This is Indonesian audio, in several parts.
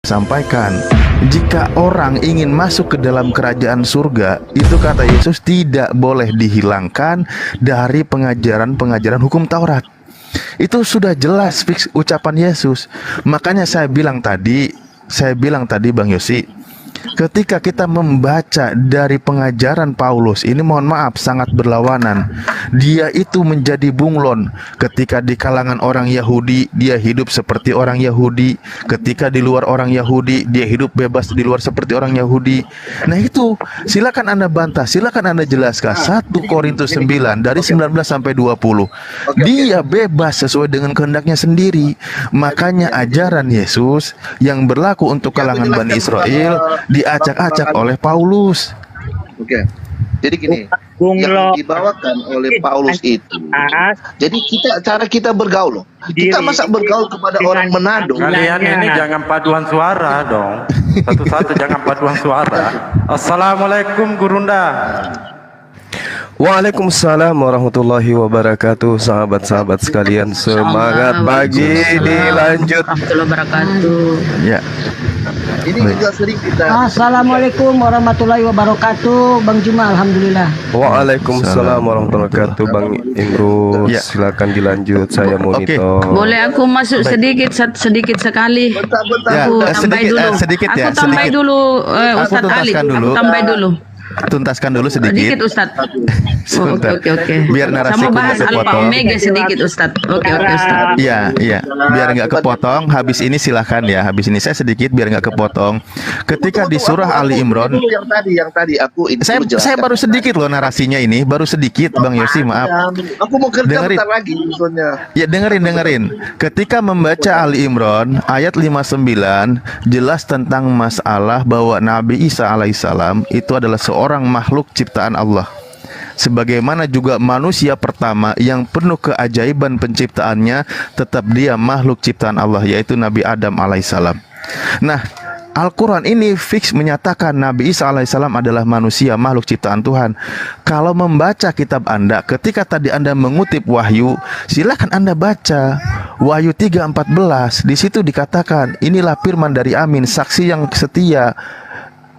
sampaikan, jika orang ingin masuk ke dalam kerajaan surga, itu kata Yesus tidak boleh dihilangkan dari pengajaran-pengajaran hukum Taurat. Itu sudah jelas fix ucapan Yesus. Makanya saya bilang tadi Bang Yosi, ketika kita membaca dari pengajaran Paulus ini, mohon maaf, sangat berlawanan. Dia itu menjadi bunglon. Ketika di kalangan orang Yahudi, dia hidup seperti orang Yahudi. Ketika di luar orang Yahudi, dia hidup bebas di luar seperti orang Yahudi. Nah itu, silakan Anda bantah, silakan Anda jelaskan. 1 Korintus 9 dari 19 sampai 20. Dia bebas sesuai dengan kehendaknya sendiri. Makanya ajaran Yesus yang berlaku untuk kalangan Bani Israel diacak-acak oleh Paulus. Oke. Jadi gini, yang dibawakan oleh Paulus itu. Jadi cara kita bergaul loh. Kita masa bergaul kepada orang Manado. Kalian ini jangan paduan suara dong. Satu-satu jangan paduan suara. Assalamualaikum Gurunda. Waalaikumsalam warahmatullahi wabarakatuh. Sahabat-sahabat sekalian, semangat pagi, dilanjut. Warahmatullahi wabarakatuh. Ya. Ini juga sering kita. Assalamualaikum warahmatullahi wabarakatuh, Bang Juma. Alhamdulillah. Waalaikumsalam warahmatullahi wabarakatuh, Bang Imrus. Ya. Silakan dilanjut. Saya monitor. Boleh aku masuk sedikit sekali. Bentar. Aku tambah dulu. sedikit ya, Aku tambah sedikit. dulu, Ustadz Ali. tuntaskan dulu. Aku tambah dulu. Tuntaskan dulu sedikit. Sedikit Ustadz. Sebentar. Oke. Biar narasiku Sama bahas nggak Alfa kepotong. Omega sedikit Ustadz. Oke Ustadz. Iya. Biar nggak kepotong. Habis ini silahkan ya. Habis ini saya sedikit biar nggak kepotong. Ketika di surah Ali Imran, Yang tadi aku itu saya baru sedikit loh narasinya ini, baru sedikit, Bang Yosi, maaf. Aku mau kerja Dengerin. bentar lagi maksudnya. Ya dengerin. Ketika membaca Ali Imran ayat 59 jelas tentang masalah bahwa Nabi Isa alaihissalam itu adalah seorang makhluk ciptaan Allah. Sebagaimana juga manusia pertama yang penuh keajaiban penciptaannya, tetap dia makhluk ciptaan Allah, yaitu Nabi Adam alaihissalam. Nah, Al-Quran ini fix menyatakan Nabi Isa alaihissalam adalah manusia, makhluk ciptaan Tuhan. Kalau membaca kitab Anda, ketika tadi Anda mengutip Wahyu, silakan Anda baca Wahyu 3:14. Di situ dikatakan, inilah firman dari Amin, saksi yang setia.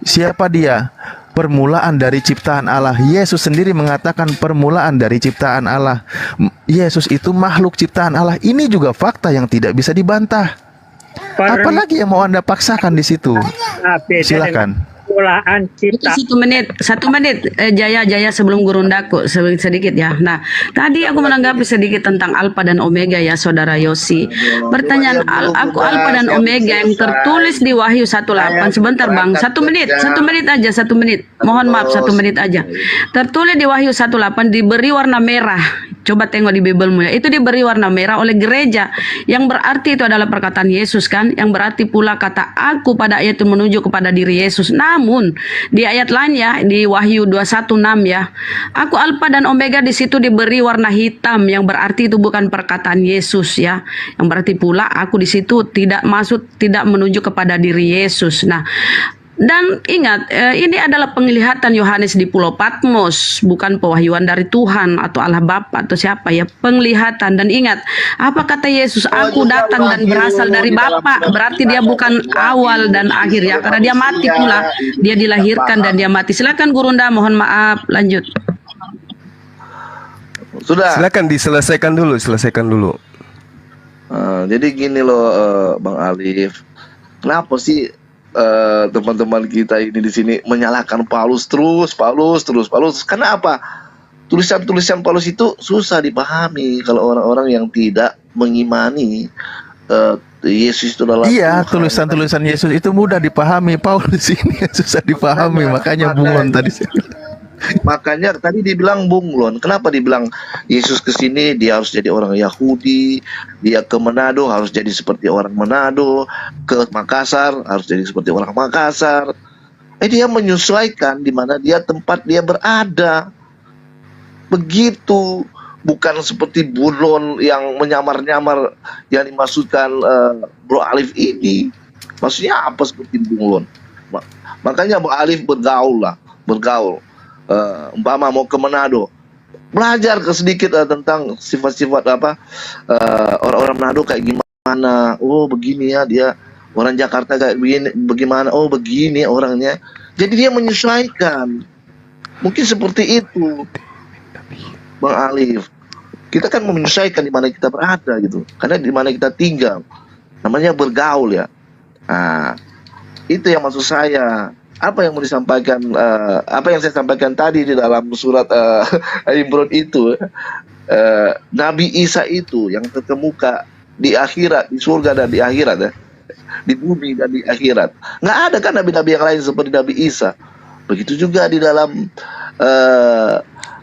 Siapa dia? Permulaan dari ciptaan Allah. Yesus sendiri mengatakan permulaan dari ciptaan Allah. Yesus itu makhluk ciptaan Allah. Ini juga fakta yang tidak bisa dibantah. Apalagi yang mau Anda paksakan di situ? Silakan. Satu menit, Jaya sebelum Gurundaku sedikit ya. Nah, tadi aku menanggapi sedikit tentang Alfa dan Omega ya, Saudara Yosi. Pertanyaan aku Alfa dan Omega yang tertulis di Wahyu 1:8. Sebentar Bang, satu menit aja, 1 menit. Mohon maaf, 1 menit aja. Tertulis di Wahyu 1:8 diberi warna merah. Coba tengok di Bibelmu ya. Itu diberi warna merah oleh gereja, yang berarti itu adalah perkataan Yesus kan, yang berarti pula kata aku pada ayat itu menuju kepada diri Yesus. Namun di ayat lain ya, di Wahyu 21:6 ya, aku Alfa dan Omega, di situ diberi warna hitam, yang berarti itu bukan perkataan Yesus ya, yang berarti pula aku di situ tidak menuju kepada diri Yesus. Nah, dan ingat, ini adalah penglihatan Yohanes di Pulau Patmos, bukan pewahyuan dari Tuhan atau Allah Bapa atau siapa ya, penglihatan. Dan ingat, apa kata Yesus? Aku datang dan berasal dari Bapa. Berarti dia bukan awal dan akhir ya, karena dia mati pula. Dia dilahirkan dan dia mati. Silakan Gurunda, mohon maaf, lanjut. Sudah. Silakan selesaikan dulu. Jadi gini loh, Bang Alif. Kenapa sih teman-teman kita ini di sini menyalahkan Paulus terus? Karena apa? Tulisan-tulisan Paulus itu susah dipahami kalau orang-orang yang tidak mengimani Yesus itu adalah Iya, Tuhan. tulisan-tulisan Yesus itu mudah dipahami. Paulus ini susah dipahami, makanya bunglon tadi. Makanya tadi dibilang bunglon. Kenapa dibilang Yesus ke sini dia harus jadi orang Yahudi, dia ke Manado harus jadi seperti orang Manado, ke Makassar harus jadi seperti orang Makassar. Dia menyesuaikan di mana dia tempat dia berada. Begitu, bukan seperti bunglon yang menyamar-nyamar yang dimaksudkan Bro Alif ini. Maksudnya apa seperti bunglon? Makanya Bro Alif bergaul. Umpama mau ke Manado, belajar sedikit tentang sifat-sifat orang-orang Manado kayak gimana. Oh begini ya dia. Orang Jakarta kayak begini, bagaimana? Oh begini orangnya. Jadi dia menyesuaikan. Mungkin seperti itu, Bang Alif. Kita kan menyesuaikan di mana kita berada gitu. Karena di mana kita tinggal. Namanya bergaul ya. Nah, itu yang maksud saya. Apa yang mau disampaikan, apa yang saya sampaikan tadi di dalam surat Imran itu, Nabi Isa itu yang terkemuka di akhirat, di surga dan di akhirat ya, di bumi dan di akhirat. Nggak ada kan nabi-nabi yang lain seperti Nabi Isa. Begitu juga di dalam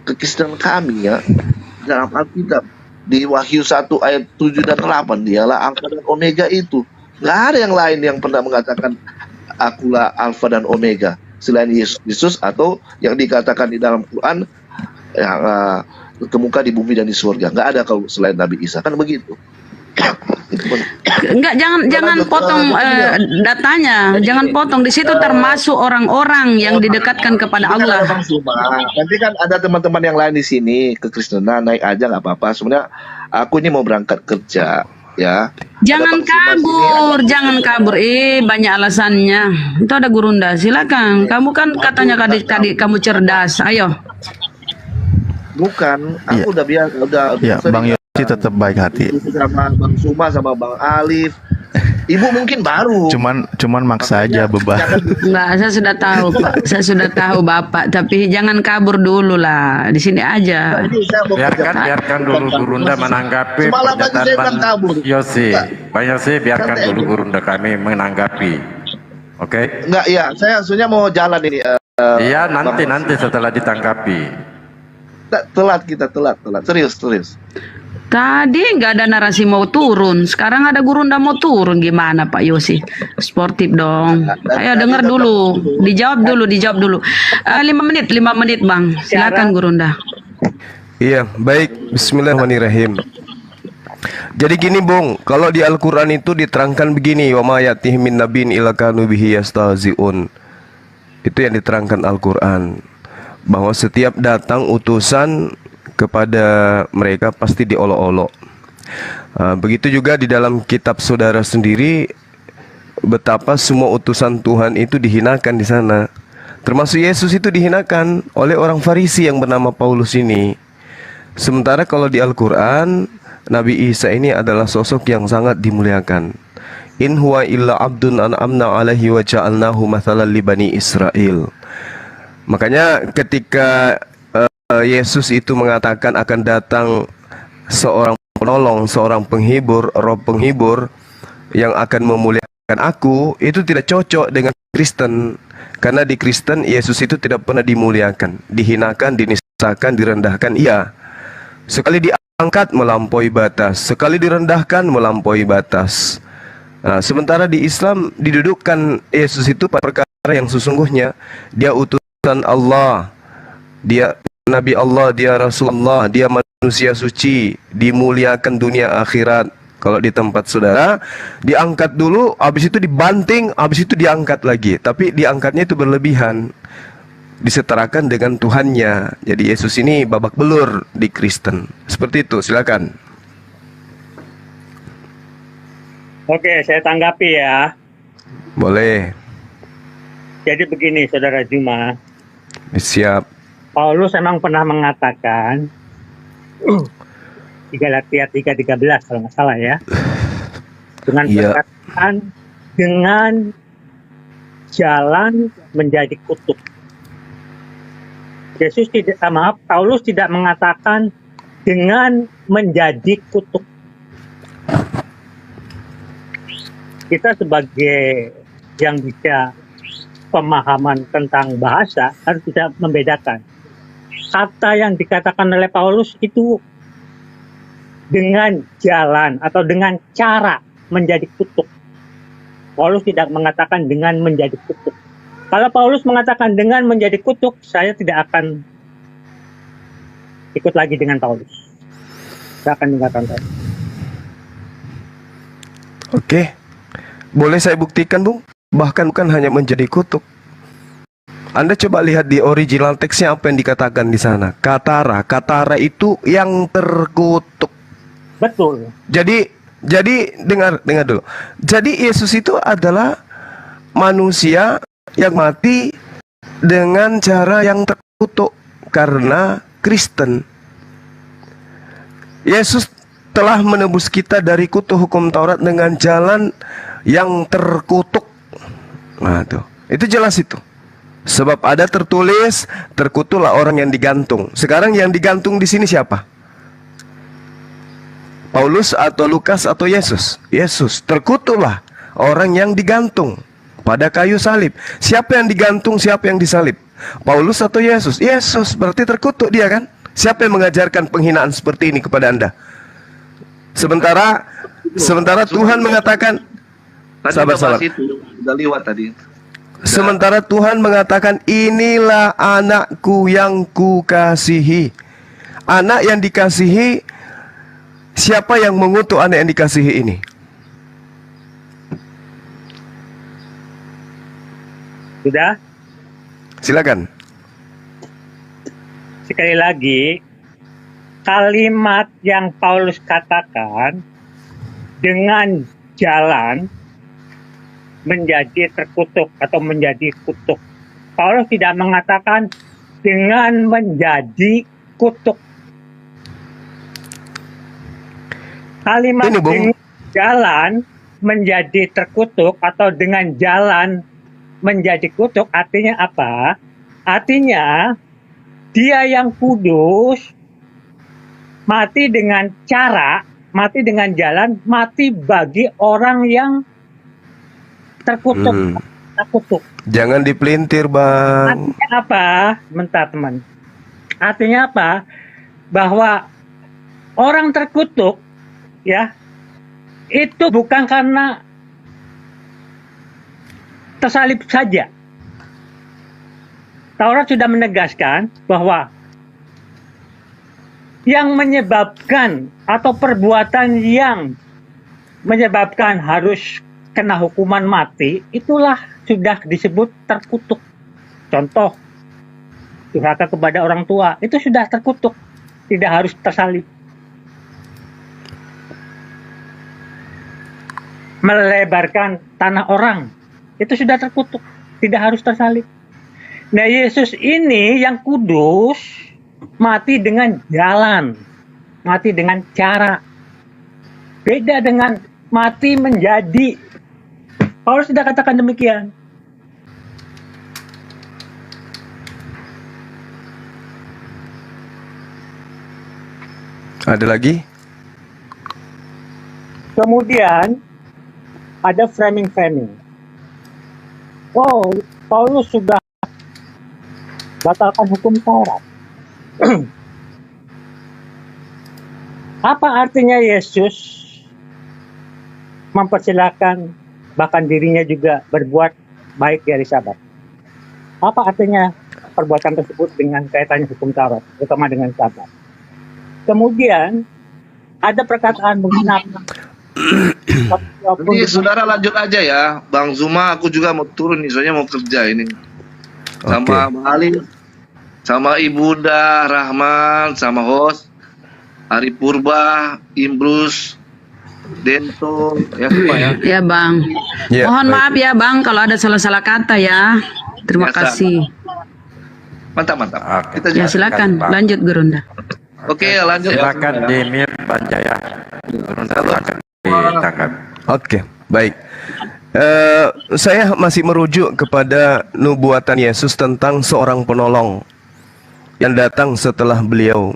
kekristenan kami ya, dalam Alkitab di Wahyu 1 ayat 7 dan 8, dialah Alfa dan Omega itu. Nggak ada yang lain yang pernah mengatakan akulah Alfa dan Omega selain Yesus atau yang dikatakan di dalam Quran yang terkemuka di bumi dan di surga. Nggak ada kalau selain Nabi Isa, kan begitu. Enggak, jangan potong datanya, jangan potong. Di situ termasuk orang-orang yang didekatkan kepada Allah. Nanti kan ada teman-teman yang lain di sini kekristenan, naik aja nggak apa-apa. Sebenarnya aku ini mau berangkat kerja. Ya. Jangan kabur, jangan kabur. Banyak alasannya. Itu ada Gurunda. Silakan. Kamu kan katanya tadi kamu cerdas. Ayo. Bukan, aku udah biasa, udah. Ya, Bang Yosi tetap baik hati. Sama Bang Suma, sama Bang Alif. Ibu mungkin baru. Cuman maksa aja beban. Enggak, saya sudah tahu, Pak. Saya sudah tahu Bapak, tapi jangan kabur dulu lah. Di sini aja. Biarkan dulu Gurunda menanggapi Semalam tadi saya bilang kabur. Yosi. Bang Yosi, biarkan dulu Gurunda kami menanggapi. Oke? Enggak, ya, saya sebenarnya mau jalan ini. Iya, nanti setelah ditanggapi. Telat kita, telat. Serius. Tadi nggak ada narasi mau turun, sekarang ada Gurunda mau turun, gimana Pak Yosi? Sportif dong. Ayo dengar dulu, dijawab dulu. 5 menit Bang, silakan Gurunda. Iya, baik. Bismillahirrahmanirrahim. Jadi gini, Bung, kalau di Al-Qur'an itu diterangkan begini, wa ma ya'tihim min nabiyyin illa kanu bihi yastahzi'un. Itu yang diterangkan Al-Qur'an, bahwa setiap datang utusan kepada mereka pasti diolok-olok. Begitu juga di dalam kitab saudara sendiri, betapa semua utusan Tuhan itu dihinakan di sana. Termasuk Yesus itu dihinakan oleh orang Farisi yang bernama Paulus ini. Sementara kalau di Al-Quran, Nabi Isa ini adalah sosok yang sangat dimuliakan. In huwa illa abdun an'amna alaihi wa ja'alnahu mathalan li bani Israel. Makanya ketika Yesus itu mengatakan akan datang seorang penolong, seorang penghibur, roh penghibur yang akan memuliakan aku, itu tidak cocok dengan Kristen. Karena di Kristen Yesus itu tidak pernah dimuliakan, dihinakan, dinistakan, direndahkan. Iya, sekali diangkat melampaui batas, sekali direndahkan melampaui batas. Nah, sementara di Islam didudukkan Yesus itu pada perkara yang sesungguhnya dia utusan Allah, dia Nabi Allah, dia Rasulullah, dia manusia suci, dimuliakan dunia akhirat. Kalau di tempat saudara, diangkat dulu, habis itu dibanting, habis itu diangkat lagi. Tapi diangkatnya itu berlebihan, disetarakan dengan Tuhannya. Jadi Yesus ini babak belur di Kristen. Seperti itu, silakan. Oke, saya tanggapi ya. Boleh. Jadi begini, Saudara Juma. Siap. Paulus memang pernah mengatakan 3 Galatia 3:13 kalau nggak salah ya, dengan perkataan dengan jalan menjadi kutub. Paulus tidak mengatakan dengan menjadi kutub. Kita sebagai yang bisa pemahaman tentang bahasa harus bisa membedakan. Kata yang dikatakan oleh Paulus itu dengan jalan atau dengan cara menjadi kutub. Paulus tidak mengatakan dengan menjadi kutub. Kalau Paulus mengatakan dengan menjadi kutub, saya tidak akan ikut lagi dengan Paulus. Saya akan meninggalkan Paulus. Oke. Boleh saya buktikan, Bung? Bahkan bukan hanya menjadi kutub. Anda coba lihat di original teksnya apa yang dikatakan di sana. Katara itu yang terkutuk. Betul. Jadi Jadi dengar dulu. Jadi Yesus itu adalah manusia yang mati dengan cara yang terkutuk karena Kristen. Yesus telah menebus kita dari kutuk hukum Taurat dengan jalan yang terkutuk. Nah, itu jelas itu. Sebab ada tertulis, terkutuklah orang yang digantung. Sekarang yang digantung di sini siapa? Paulus atau Lukas atau Yesus? Yesus. Terkutuklah orang yang digantung pada kayu salib. Siapa yang digantung, siapa yang disalib? Paulus atau Yesus? Yesus, berarti terkutuk dia kan? Siapa yang mengajarkan penghinaan seperti ini kepada Anda? Sementara Tuhan mengatakan, sabar. Udah lewat tadi. Sementara Tuhan mengatakan, inilah anakku yang kukasihi. Anak yang dikasihi, siapa yang mengutuk anak yang dikasihi ini? Sudah? Silakan. Sekali lagi, kalimat yang Paulus katakan dengan jalan menjadi terkutuk atau menjadi kutuk. Paulus tidak mengatakan dengan menjadi kutuk. Kalimat Ini, Bung. dengan jalan menjadi terkutuk atau dengan jalan menjadi kutuk artinya apa? Artinya dia yang kudus mati dengan cara, mati dengan jalan, mati bagi orang yang terkutuk, terkutuk. Jangan dipelintir, Bang. Artinya apa? Bentar, teman. Artinya apa? Bahwa orang terkutuk, ya, itu bukan karena tersalib saja. Taurat sudah menegaskan bahwa yang menyebabkan atau perbuatan yang menyebabkan harus kena hukuman mati, itulah sudah disebut terkutuk. Contoh, durhaka kepada orang tua, itu sudah terkutuk, tidak harus tersalib. Melebarkan tanah orang, itu sudah terkutuk, tidak harus tersalib. Nah, Yesus ini yang kudus, mati dengan jalan, mati dengan cara. Beda dengan mati menjadi. Paulus sudah katakan demikian. Ada lagi? Kemudian ada framing. Oh, Paulus sudah batalkan hukum Taurat. Apa artinya Yesus mempersilahkan bahkan dirinya juga berbuat baik di hari Sabat? Apa artinya perbuatan tersebut dengan kaitannya hukum Taurat, terutama dengan Sabat? Kemudian ada perkataan menggunakan. Jadi saudara lanjut aja ya, Bang Zuma. Aku juga mau turun nih, soalnya mau kerja ini. Sama Bang Ali, sama Ibunda Rahman, sama host Ari Purba, Imbrus, Dento, ya semua ya. Ya Bang. Ya, Mohon baik. maaf ya Bang kalau ada salah-salah kata ya. Terima Biasa. kasih. Mantap. Oke. Kita Ya silakan Bang. lanjut Gurunda. Oke, lanjut ya. Silakan di mute Pak Jaya. Silakan ditangkap. Oke, baik. Saya masih merujuk kepada nubuatan Yesus tentang seorang penolong yang datang setelah beliau,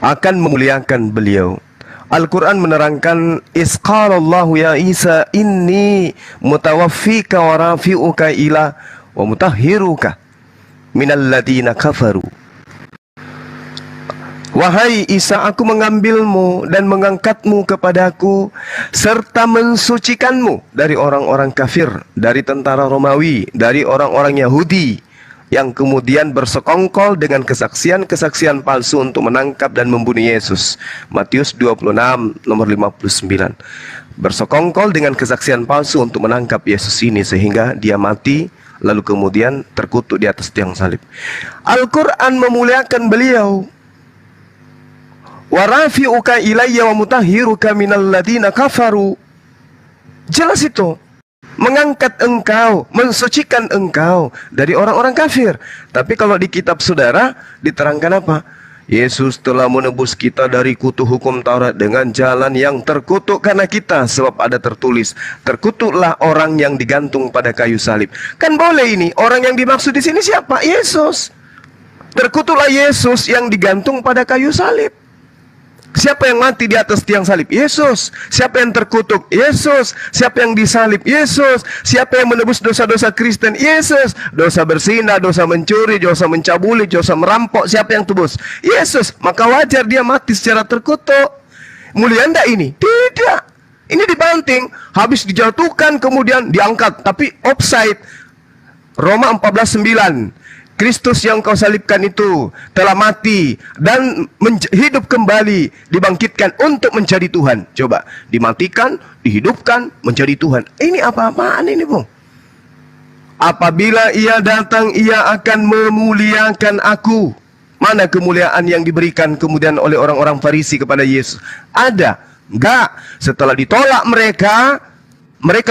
akan memuliakan beliau. Al-Quran menerangkan, Isqalallahu ya Isa inni mutawaffika wa rafi'uka ila wa mutahhiruka minal ladina kafaru. Wahai Isa, aku mengambilmu dan mengangkatmu kepadaku serta mensucikanmu dari orang-orang kafir, dari tentara Romawi, dari orang-orang Yahudi yang kemudian bersekongkol dengan kesaksian-kesaksian palsu untuk menangkap dan membunuh Yesus. Matius 26 nomor 59. Bersekongkol dengan kesaksian palsu untuk menangkap Yesus ini sehingga dia mati lalu kemudian terkutuk di atas tiang salib. Al-Quran memuliakan beliau. Wa rafi'uka ilayya wa mutahhiruka minal ladzina kafaru. Jelas itu. Mengangkat engkau, mensucikan engkau dari orang-orang kafir. Tapi kalau di kitab saudara diterangkan apa? Yesus telah menebus kita dari kutu hukum Taurat dengan jalan yang terkutuk karena kita, sebab ada tertulis, terkutuklah orang yang digantung pada kayu salib. Kan boleh ini, orang yang dimaksud di sini siapa? Yesus. Terkutuklah Yesus yang digantung pada kayu salib. Siapa yang mati di atas tiang salib? Yesus. Siapa yang terkutuk? Yesus. Siapa yang disalib? Yesus. Siapa yang menebus dosa-dosa Kristen? Yesus. Dosa berzina, dosa mencuri, dosa mencabuli, dosa merampok, siapa yang tebus? Yesus. Maka wajar dia mati secara terkutuk. Mulia enggak ini? Tidak. Ini dibanting, habis dijatuhkan kemudian diangkat, tapi offside. Roma 14:9. Kristus yang kau salibkan itu telah mati dan hidup kembali, dibangkitkan untuk menjadi Tuhan. Coba, dimatikan, dihidupkan, menjadi Tuhan. Ini apa-apaan ini, Bung? Apabila ia datang, ia akan memuliakan aku. Mana kemuliaan yang diberikan kemudian oleh orang-orang Farisi kepada Yesus? Ada? Enggak. Setelah ditolak mereka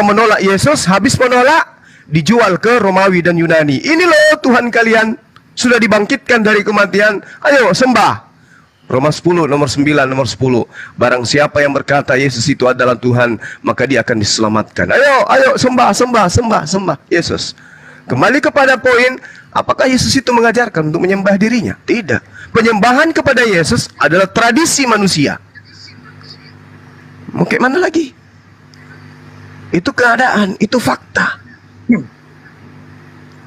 menolak Yesus, habis menolak, dijual ke Romawi dan Yunani. Ini loh Tuhan kalian, sudah dibangkitkan dari kematian. Ayo sembah. Roma 10 nomor 9 nomor 10. Barang siapa yang berkata Yesus itu adalah Tuhan, maka dia akan diselamatkan. Ayo sembah Yesus. Kembali kepada poin, apakah Yesus itu mengajarkan untuk menyembah dirinya? Tidak. Penyembahan kepada Yesus adalah tradisi manusia. Mungkin mana lagi? Itu keadaan, itu fakta.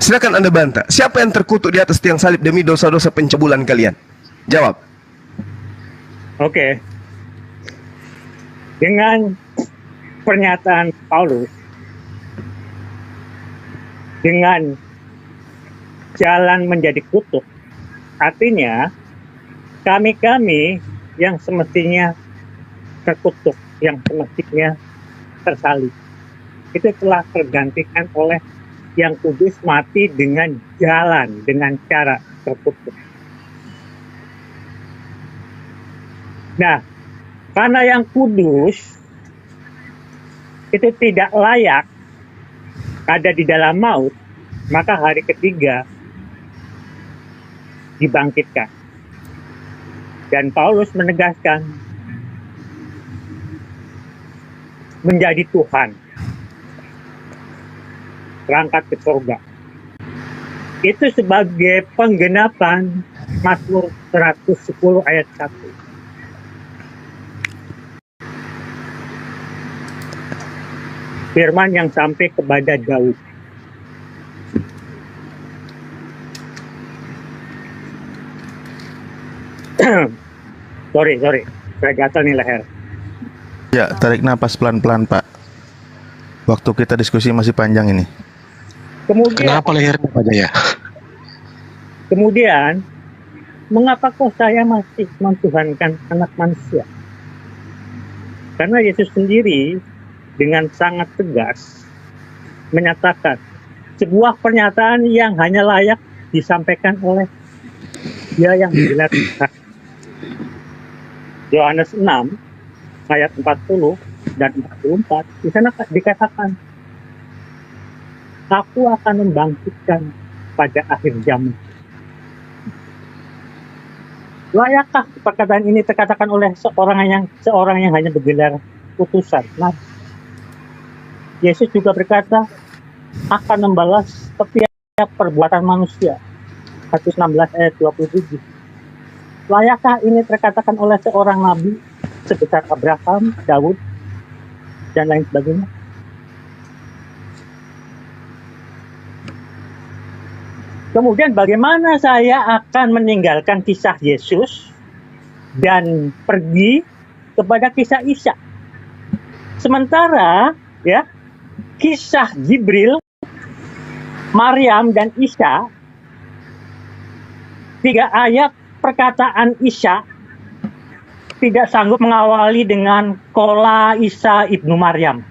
Silakan Anda bantah. Siapa yang terkutuk di atas tiang salib demi dosa-dosa pencabulan kalian? Jawab. Oke. Dengan pernyataan Paulus, dengan jalan menjadi kutuk, artinya kami-kami yang semestinya terkutuk, yang semestinya tersalib, itu telah tergantikan oleh yang kudus mati dengan jalan, dengan cara terkutuk. Nah, karena yang kudus itu tidak layak ada di dalam maut, maka hari ketiga dibangkitkan. Dan Paulus menegaskan menjadi Tuhan, berangkat ke surga. Itu sebagai penggenapan Mazmur 110 ayat 1. Firman yang sampai kepada Daud. sorry, saya gatal nih leher. Ya, tarik napas pelan-pelan, Pak. Waktu kita diskusi masih panjang ini. Kenapa lehernya Pak Jaya? Kemudian, mengapa kok saya masih mentuhankan anak manusia? Karena Yesus sendiri dengan sangat tegas menyatakan sebuah pernyataan yang hanya layak disampaikan oleh Dia yang digelar Tuhan. Yohanes 6 ayat 40 dan 44 di sana dikatakan, Aku akan membangkitkan pada akhir zaman. Layakkah perkataan ini terkatakan oleh seorang yang hanya bergelar utusan? Nah, Yesus juga berkata akan membalas setiap perbuatan manusia. 116 ayat 27. Layakkah ini terkatakan oleh seorang nabi sebesar Abraham, Daud, dan lain sebagainya? Kemudian bagaimana saya akan meninggalkan kisah Yesus dan pergi kepada kisah Isa? Sementara ya, kisah Jibril, Maryam dan Isa, 3 ayat perkataan Isa tidak sanggup mengawali dengan kola Isa ibnu Maryam.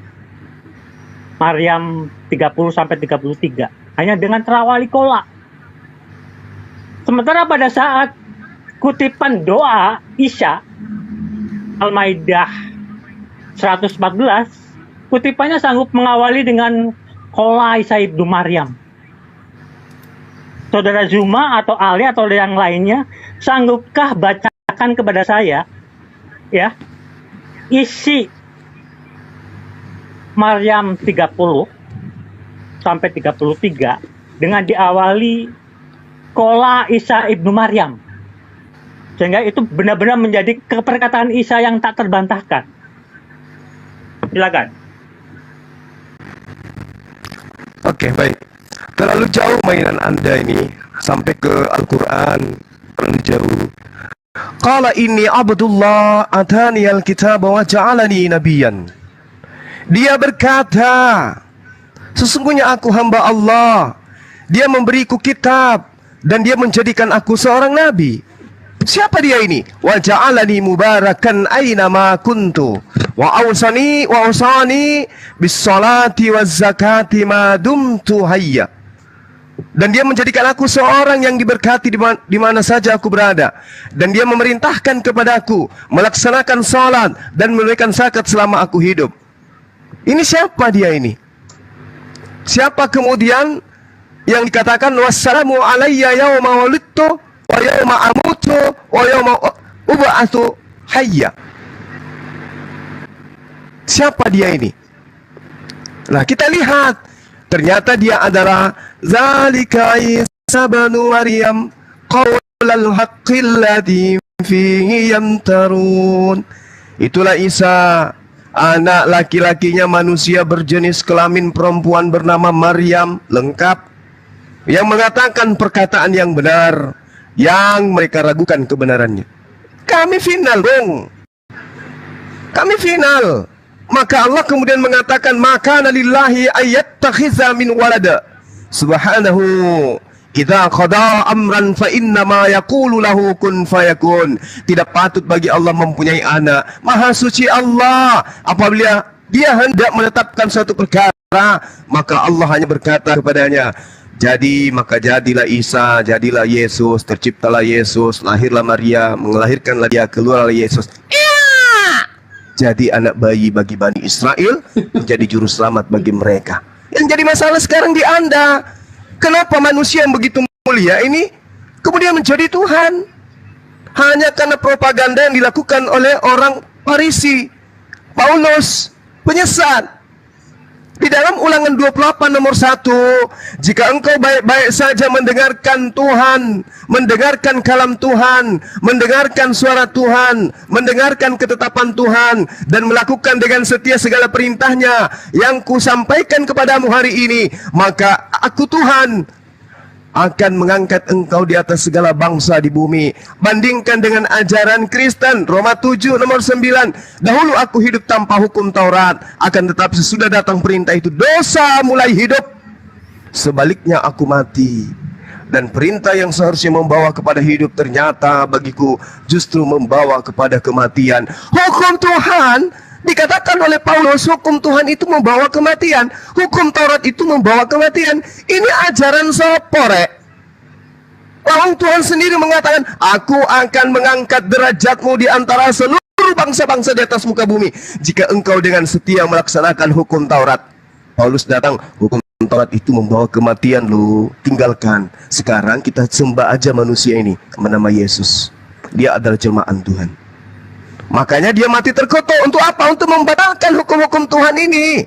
Maryam 30-33. Hanya dengan terawali kola. Sementara pada saat kutipan doa Isa Al-Maidah 114, kutipannya sanggup mengawali dengan Qala Isa ibnu Maryam. Saudara Zuma atau Ali atau yang lainnya, sanggupkah bacakan kepada saya ya isi Maryam 30 sampai 33 dengan diawali Qala Isa ibnu Maryam, sehingga itu benar-benar menjadi perkataan Isa yang tak terbantahkan. Silakan. Oke, baik. Terlalu jauh mainan Anda ini, sampai ke Al-Quran, terlalu jauh. Qala inni abdullah atani al-kitab wa ja'alani nabiyan. Dia berkata, sesungguhnya aku hamba Allah. Dia memberiku kitab dan dia menjadikan aku seorang nabi. Siapa dia ini? Wa ja'alani mubarakan aina ma kuntu wa awsani bis salati waz zakati ma dumtu hayya. Dan dia menjadikan aku seorang yang diberkati di mana saja aku berada. Dan dia memerintahkan kepadaku melaksanakan salat dan menunaikan zakat selama aku hidup. Ini siapa dia ini? Siapa kemudian yang dikatakan wassalamu alayya yawma walittu wa yawma amutu wa yawma ub'atsu hayya? Siapa dia ini? Nah, kita lihat, ternyata dia adalah zalika Isa ibnu Maryam qaulal haqqil ladzi fihi yamtarun. Itulah Isa, anak laki-lakinya manusia berjenis kelamin perempuan bernama Maryam, lengkap, yang mengatakan perkataan yang benar yang mereka ragukan kebenarannya. Kami final, dong. Kami final. Maka Allah kemudian mengatakan, maka lillahi ayattakhiza min walada. Subhanahu, idza qada amran fa inna ma yaqulu lahu kun fayakun. Tidak patut bagi Allah mempunyai anak. Maha suci Allah. Apabila dia hendak menetapkan suatu perkara, maka Allah hanya berkata kepadanya, jadi, maka jadilah Isa, jadilah Yesus, terciptalah Yesus, lahirlah Maria, melahirkanlah dia, keluarlah Yesus. Jadi anak bayi bagi Bani Israel, menjadi juru selamat bagi mereka. Yang jadi masalah sekarang di Anda, kenapa manusia yang begitu mulia ini kemudian menjadi Tuhan? Hanya karena propaganda yang dilakukan oleh orang Farisi. Paulus penyesat. Di dalam Ulangan 28 nomor 1, jika engkau baik-baik saja mendengarkan Tuhan, mendengarkan kalam Tuhan, mendengarkan suara Tuhan, mendengarkan ketetapan Tuhan, dan melakukan dengan setia segala perintahnya yang kusampaikan kepadamu hari ini, maka aku Tuhan akan mengangkat engkau di atas segala bangsa di bumi. Bandingkan dengan ajaran Kristen, Roma 7 nomor 9. Dahulu aku hidup tanpa hukum Taurat, akan tetapi sesudah datang perintah itu, dosa mulai hidup. Sebaliknya aku mati, dan perintah yang seharusnya membawa kepada hidup ternyata bagiku justru membawa kepada kematian. Hukum Tuhan, dikatakan oleh Paulus, hukum Tuhan itu membawa kematian. Hukum Taurat itu membawa kematian. Ini ajaran sopore. Lalu Tuhan sendiri mengatakan, aku akan mengangkat derajatmu di antara seluruh bangsa-bangsa di atas muka bumi, jika engkau dengan setia melaksanakan hukum Taurat. Paulus datang, hukum Taurat itu membawa kematian, lu tinggalkan. Sekarang kita sembah aja manusia ini, bernama Yesus. Dia adalah jelmaan Tuhan. Makanya dia mati terkutuk. Untuk apa? Untuk membatalkan hukum-hukum Tuhan ini.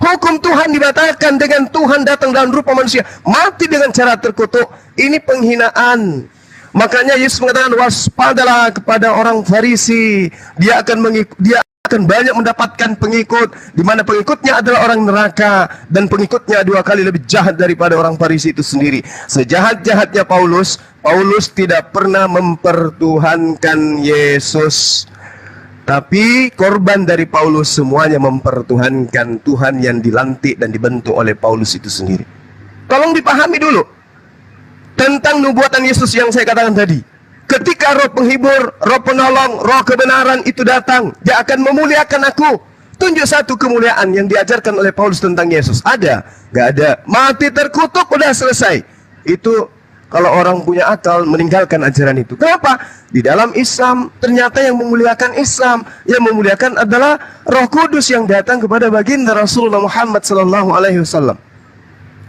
Hukum Tuhan dibatalkan dengan Tuhan datang dalam rupa manusia, mati dengan cara terkutuk. Ini penghinaan. Makanya Yesus mengatakan, waspadalah kepada orang Farisi. Dia akan banyak mendapatkan pengikut, di mana pengikutnya adalah orang neraka, dan pengikutnya 2 kali lebih jahat daripada orang Farisi itu sendiri. Sejahat-jahatnya Paulus tidak pernah mempertuhankan Yesus. Tapi korban dari Paulus semuanya mempertuhankan Tuhan yang dilantik dan dibentuk oleh Paulus itu sendiri. Tolong dipahami dulu tentang nubuatan Yesus yang saya katakan tadi. Ketika roh penghibur, roh penolong, roh kebenaran itu datang, dia akan memuliakan aku. Tunjuk satu kemuliaan yang diajarkan oleh Paulus tentang Yesus. Ada? Gak ada. Mati terkutuk, udah selesai. Itu kalau orang punya akal meninggalkan ajaran itu. Kenapa? Di dalam Islam ternyata yang memuliakan Islam, yang memuliakan adalah Roh Kudus yang datang kepada baginda Rasulullah Muhammad SAW.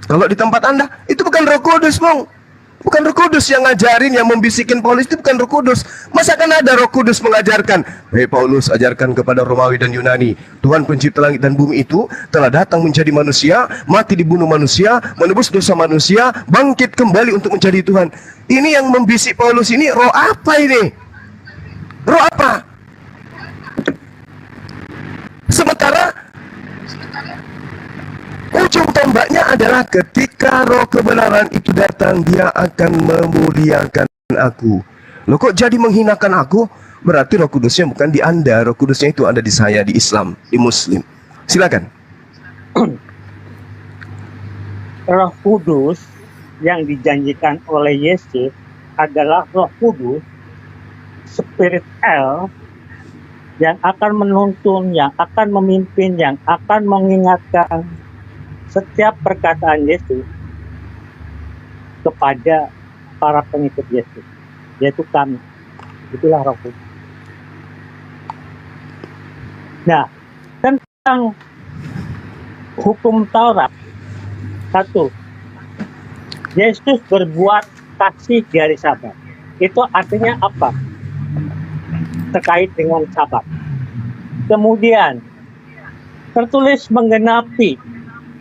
Kalau di tempat Anda itu bukan Roh Kudus, Bang. Bukan Roh Kudus yang ngajarin, yang membisikin Paulus, itu bukan Roh Kudus. Masa kan ada Roh Kudus mengajarkan, "Hei Paulus, ajarkan kepada Romawi dan Yunani, Tuhan pencipta langit dan bumi itu telah datang menjadi manusia, mati dibunuh manusia, menebus dosa manusia, bangkit kembali untuk menjadi Tuhan." Ini yang membisik Paulus ini roh apa ini? Roh apa? Sementara ujung tombaknya adalah ketika roh kebenaran itu datang, dia akan memuliakan aku. Loh, kok jadi menghinakan aku? Berarti Roh Kudusnya bukan di Anda, Roh Kudusnya itu ada di saya, di Islam, di Muslim. Silakan. Roh Kudus yang dijanjikan oleh Yesus adalah Roh Kudus, Spirit El, yang akan menuntun, yang akan memimpin, yang akan mengingatkan setiap perkataan Yesus kepada para pengikut Yesus, yaitu kami. Itulah Roh Kudus. Nah, tentang hukum Taurat, satu, Yesus berbuat kasih di hari Sabat. Itu artinya apa? Terkait dengan Sabat. Kemudian tertulis menggenapi,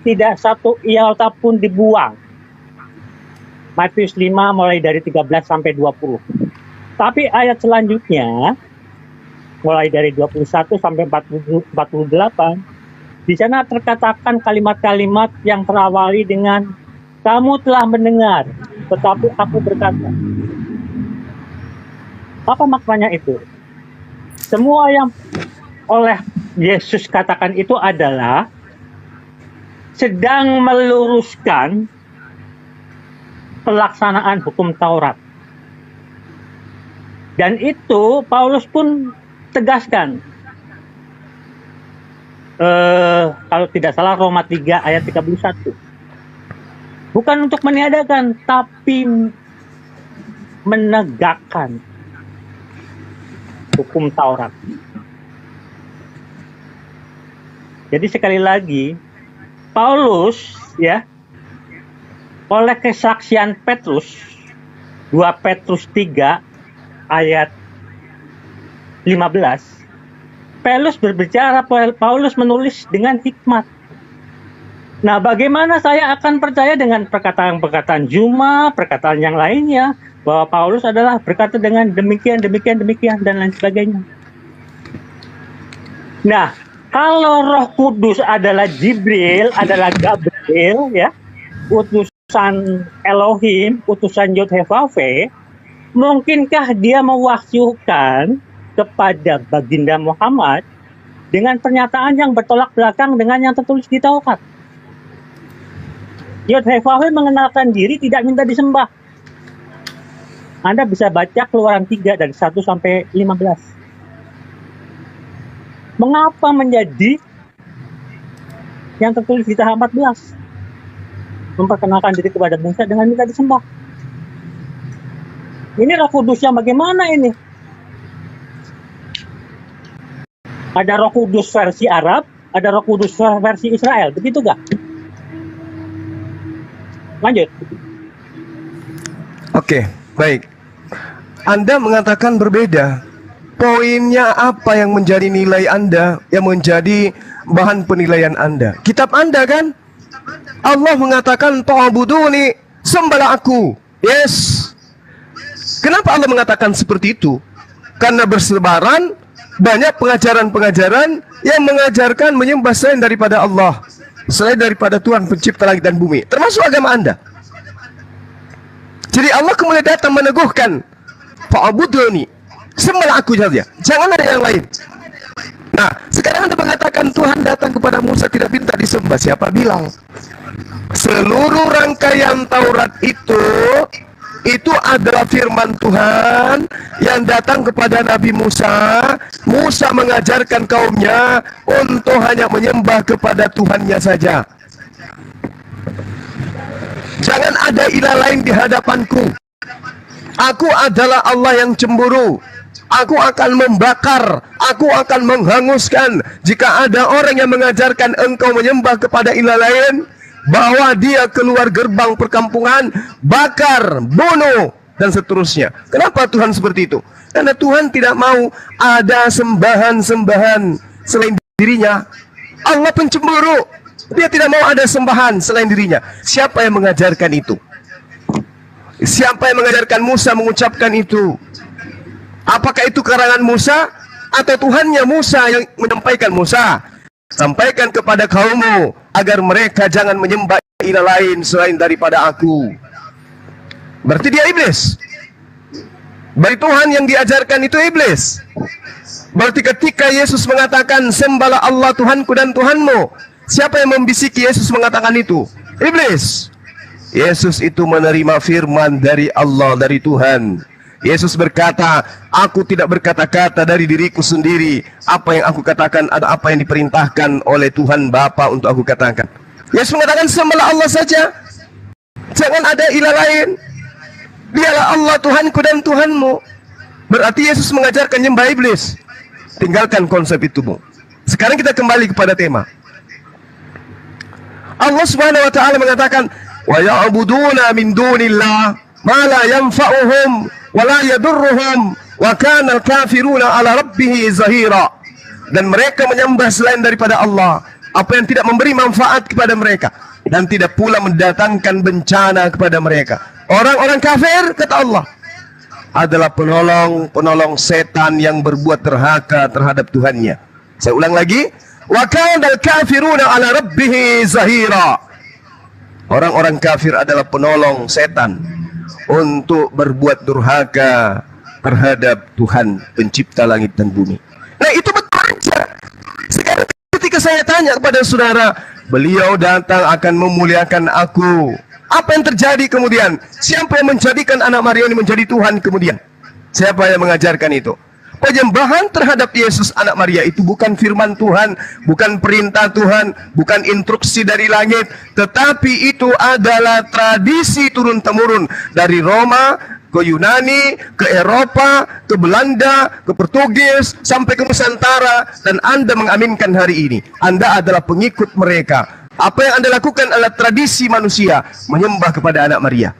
tidak satu iota pun dibuang. Matius 5 mulai dari 13 sampai 20. Tapi ayat selanjutnya mulai dari 21 sampai 48, di sana terkatakan kalimat-kalimat yang terawali dengan "Kamu telah mendengar, tetapi aku berkata." Apa maknanya itu? Semua yang oleh Yesus katakan itu adalah sedang meluruskan pelaksanaan hukum Taurat. Dan itu Paulus pun tegaskan. Kalau tidak salah Roma 3 ayat 31. Bukan untuk meniadakan, tapi menegakkan hukum Taurat. Jadi sekali lagi, Paulus ya, oleh kesaksian Petrus, 2 Petrus 3 ayat 15, Paulus berbicara, Paulus menulis dengan hikmat. Nah, bagaimana saya akan percaya dengan perkataan-perkataan Juma, perkataan yang lainnya, bahwa Paulus adalah berkata dengan demikian, dan lain sebagainya. Nah, kalau Roh Kudus adalah Jibril, adalah Gabriel, ya, utusan Elohim, utusan Yod-Heh-Vav-Veh, mungkinkah dia mewahyukan kepada baginda Muhammad dengan pernyataan yang bertolak belakang dengan yang tertulis di Taurat? Yod-Heh-Vav-Veh mengenalkan diri, tidak minta disembah. Anda bisa baca Keluaran 3 dari 1 sampai 15. Mengapa menjadi yang tertulis di tahap 14? Memperkenalkan diri kepada Musa dengan minta disembah. Ini Roh Kudus yang bagaimana ini? Ada Roh Kudus versi Arab, ada Roh Kudus versi Israel, begitu gak? Lanjut. Oke, baik. Anda mengatakan berbeda. Poinnya apa yang menjadi nilai Anda, yang menjadi bahan penilaian Anda? Kitab Anda kan? Allah mengatakan ta'buduni, sembahlah aku. Yes. Kenapa Allah mengatakan seperti itu? Karena bersebaran banyak pengajaran-pengajaran yang mengajarkan menyembah selain daripada Allah, selain daripada Tuhan pencipta langit dan bumi, termasuk agama Anda. Jadi Allah kemudian datang meneguhkan, fa'buduni, sembahlah aku saja, jangan ada yang lain. Nah, sekarang Anda mengatakan Tuhan datang kepada Musa tidak minta disembah. Siapa bilang? Seluruh rangkaian Taurat itu adalah firman Tuhan yang datang kepada Nabi Musa. Musa mengajarkan kaumnya untuk hanya menyembah kepada Tuhannya saja. Jangan ada ilah lain di hadapanku. Aku adalah Allah yang cemburu. Aku akan membakar, aku akan menghanguskan. Jika ada orang yang mengajarkan engkau menyembah kepada ilah lain, bawa dia keluar gerbang perkampungan, bakar, bunuh, dan seterusnya. Kenapa Tuhan seperti itu? Karena Tuhan tidak mau ada sembahan-sembahan selain dirinya. Allah pencemburu. Dia tidak mau ada sembahan selain dirinya. Siapa yang mengajarkan itu? Siapa yang mengajarkan Musa mengucapkan itu? Apakah itu karangan Musa atau Tuhannya Musa yang menyampaikan? Musa, sampaikan kepada kaummu agar mereka jangan menyembah ilah lain selain daripada aku. Berarti dia iblis. Berarti Tuhan yang diajarkan itu iblis. Berarti ketika Yesus mengatakan sembahlah Allah Tuhanku dan Tuhanmu, siapa yang membisiki Yesus mengatakan itu? Iblis. Yesus itu menerima firman dari Allah, dari Tuhan. Yesus berkata, aku tidak berkata-kata dari diriku sendiri. Apa yang aku katakan adalah apa yang diperintahkan oleh Tuhan Bapa untuk aku katakan. Yesus mengatakan sembahlah Allah saja. Jangan ada ilah lain. Dialah Allah Tuhanku dan Tuhanmu. Berarti Yesus mengajarkan nyembah iblis. Tinggalkan konsep itu, Bu. Sekarang kita kembali kepada tema. Allah Subhanahu wa taala mengatakan, wa ya'buduna min dunillah ma la yanfa'uhum wa la yadurruhum wa kana al-kafiruna 'ala rabbih zahira. Dan mereka menyembah selain daripada Allah apa yang tidak memberi manfaat kepada mereka dan tidak pula mendatangkan bencana kepada mereka. Orang-orang kafir, kata Allah, adalah penolong setan yang berbuat derhaka terhadap Tuhannya. Saya ulang lagi, wa kana al-kafiruna 'ala rabbih zahira. Orang-orang kafir adalah penolong setan untuk berbuat durhaka terhadap Tuhan pencipta langit dan bumi. Nah, itu betul aja. Sekarang ketika saya tanya kepada saudara, beliau datang akan memuliakan aku, apa yang terjadi kemudian? Siapa yang menjadikan anak Maria ini menjadi Tuhan kemudian? Siapa yang mengajarkan itu? Penyembahan terhadap Yesus anak Maria itu bukan firman Tuhan, bukan perintah Tuhan, bukan instruksi dari langit, tetapi itu adalah tradisi turun-temurun dari Roma ke Yunani, ke Eropa, ke Belanda, ke Portugis, sampai ke Nusantara, dan Anda mengaminkan hari ini. Anda adalah pengikut mereka. Apa yang Anda lakukan adalah tradisi manusia, menyembah kepada anak Maria.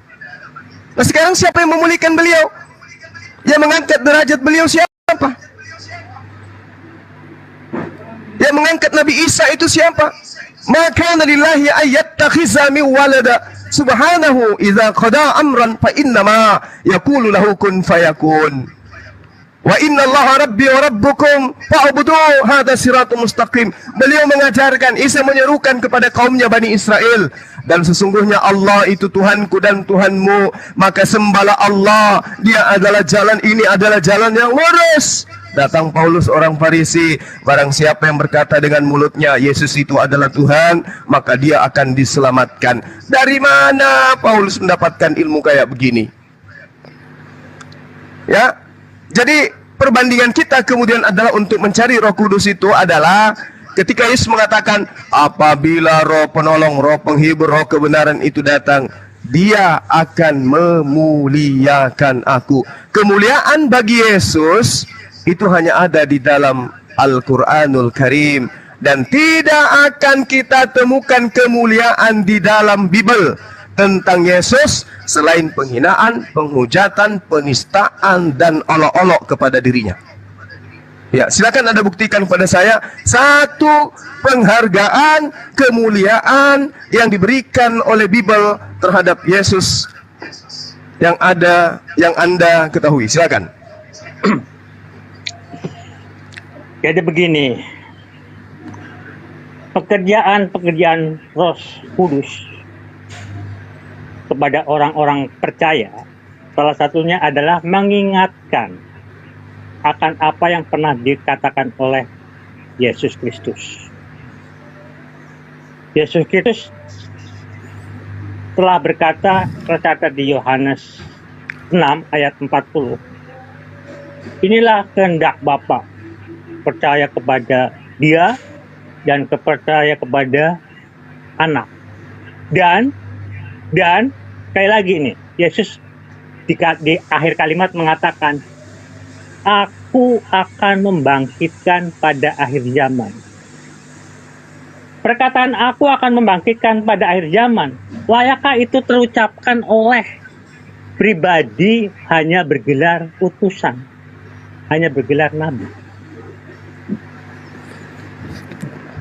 Nah, sekarang siapa yang memulihkan beliau? Yang mengangkat derajat beliau siapa? Yang mengangkat Nabi Isa itu siapa? Maka lillahi ayattakhiza min walada subhanahu idza qada amran fa innama yaqulu lahu kun fayakun. Wa inna allaha rabbi wa rabbukum fa'budu hadha siratul mustaqim. Beliau mengajarkan, Isa menyerukan kepada kaumnya Bani Israel, dan sesungguhnya Allah itu Tuhanku dan Tuhanmu, maka sembahlah Allah. Dia adalah jalan, ini adalah jalan yang lurus. Datang Paulus orang Farisi, barang siapa yang berkata dengan mulutnya Yesus itu adalah Tuhan, maka dia akan diselamatkan. Dari mana Paulus mendapatkan ilmu kayak begini? Ya, jadi perbandingan kita kemudian adalah untuk mencari Roh Kudus itu adalah ketika Yesus mengatakan, apabila Roh penolong, Roh penghibur, Roh kebenaran itu datang, dia akan memuliakan aku. Kemuliaan bagi Yesus itu hanya ada di dalam Al-Quranul Karim, dan tidak akan kita temukan kemuliaan di dalam Bible tentang Yesus selain penghinaan, penghujatan, penistaan, dan olok-olok kepada dirinya. Ya, silakan Anda buktikan kepada saya satu penghargaan, kemuliaan yang diberikan oleh Bible terhadap Yesus yang ada, yang Anda ketahui. Silakan. Jadi begini, pekerjaan Roh Kudus kepada orang-orang percaya, salah satunya adalah mengingatkan akan apa yang pernah dikatakan oleh Yesus Kristus. Yesus Kristus telah berkata, tercatat di Yohanes 6 ayat 40, inilah kehendak Bapa, percaya kepada Dia dan percaya kepada Anak, dan Dan sekali lagi nih, Yesus di akhir kalimat mengatakan, Aku akan membangkitkan pada akhir zaman. Perkataan aku akan membangkitkan pada akhir zaman, layakkah itu terucapkan oleh pribadi hanya bergelar utusan, hanya bergelar nabi?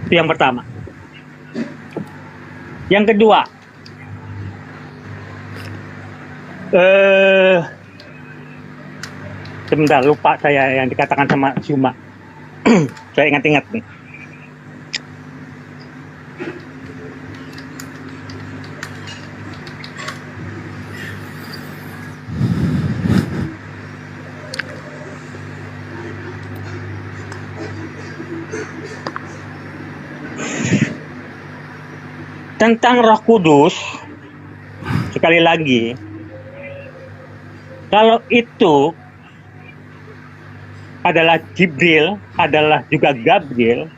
Itu yang pertama. Yang kedua, sebentar, lupa saya yang dikatakan sama Zuma. Saya ingat-ingat nih. Tentang Roh Kudus, sekali lagi, kalau itu adalah Jibril, adalah juga Gabriel,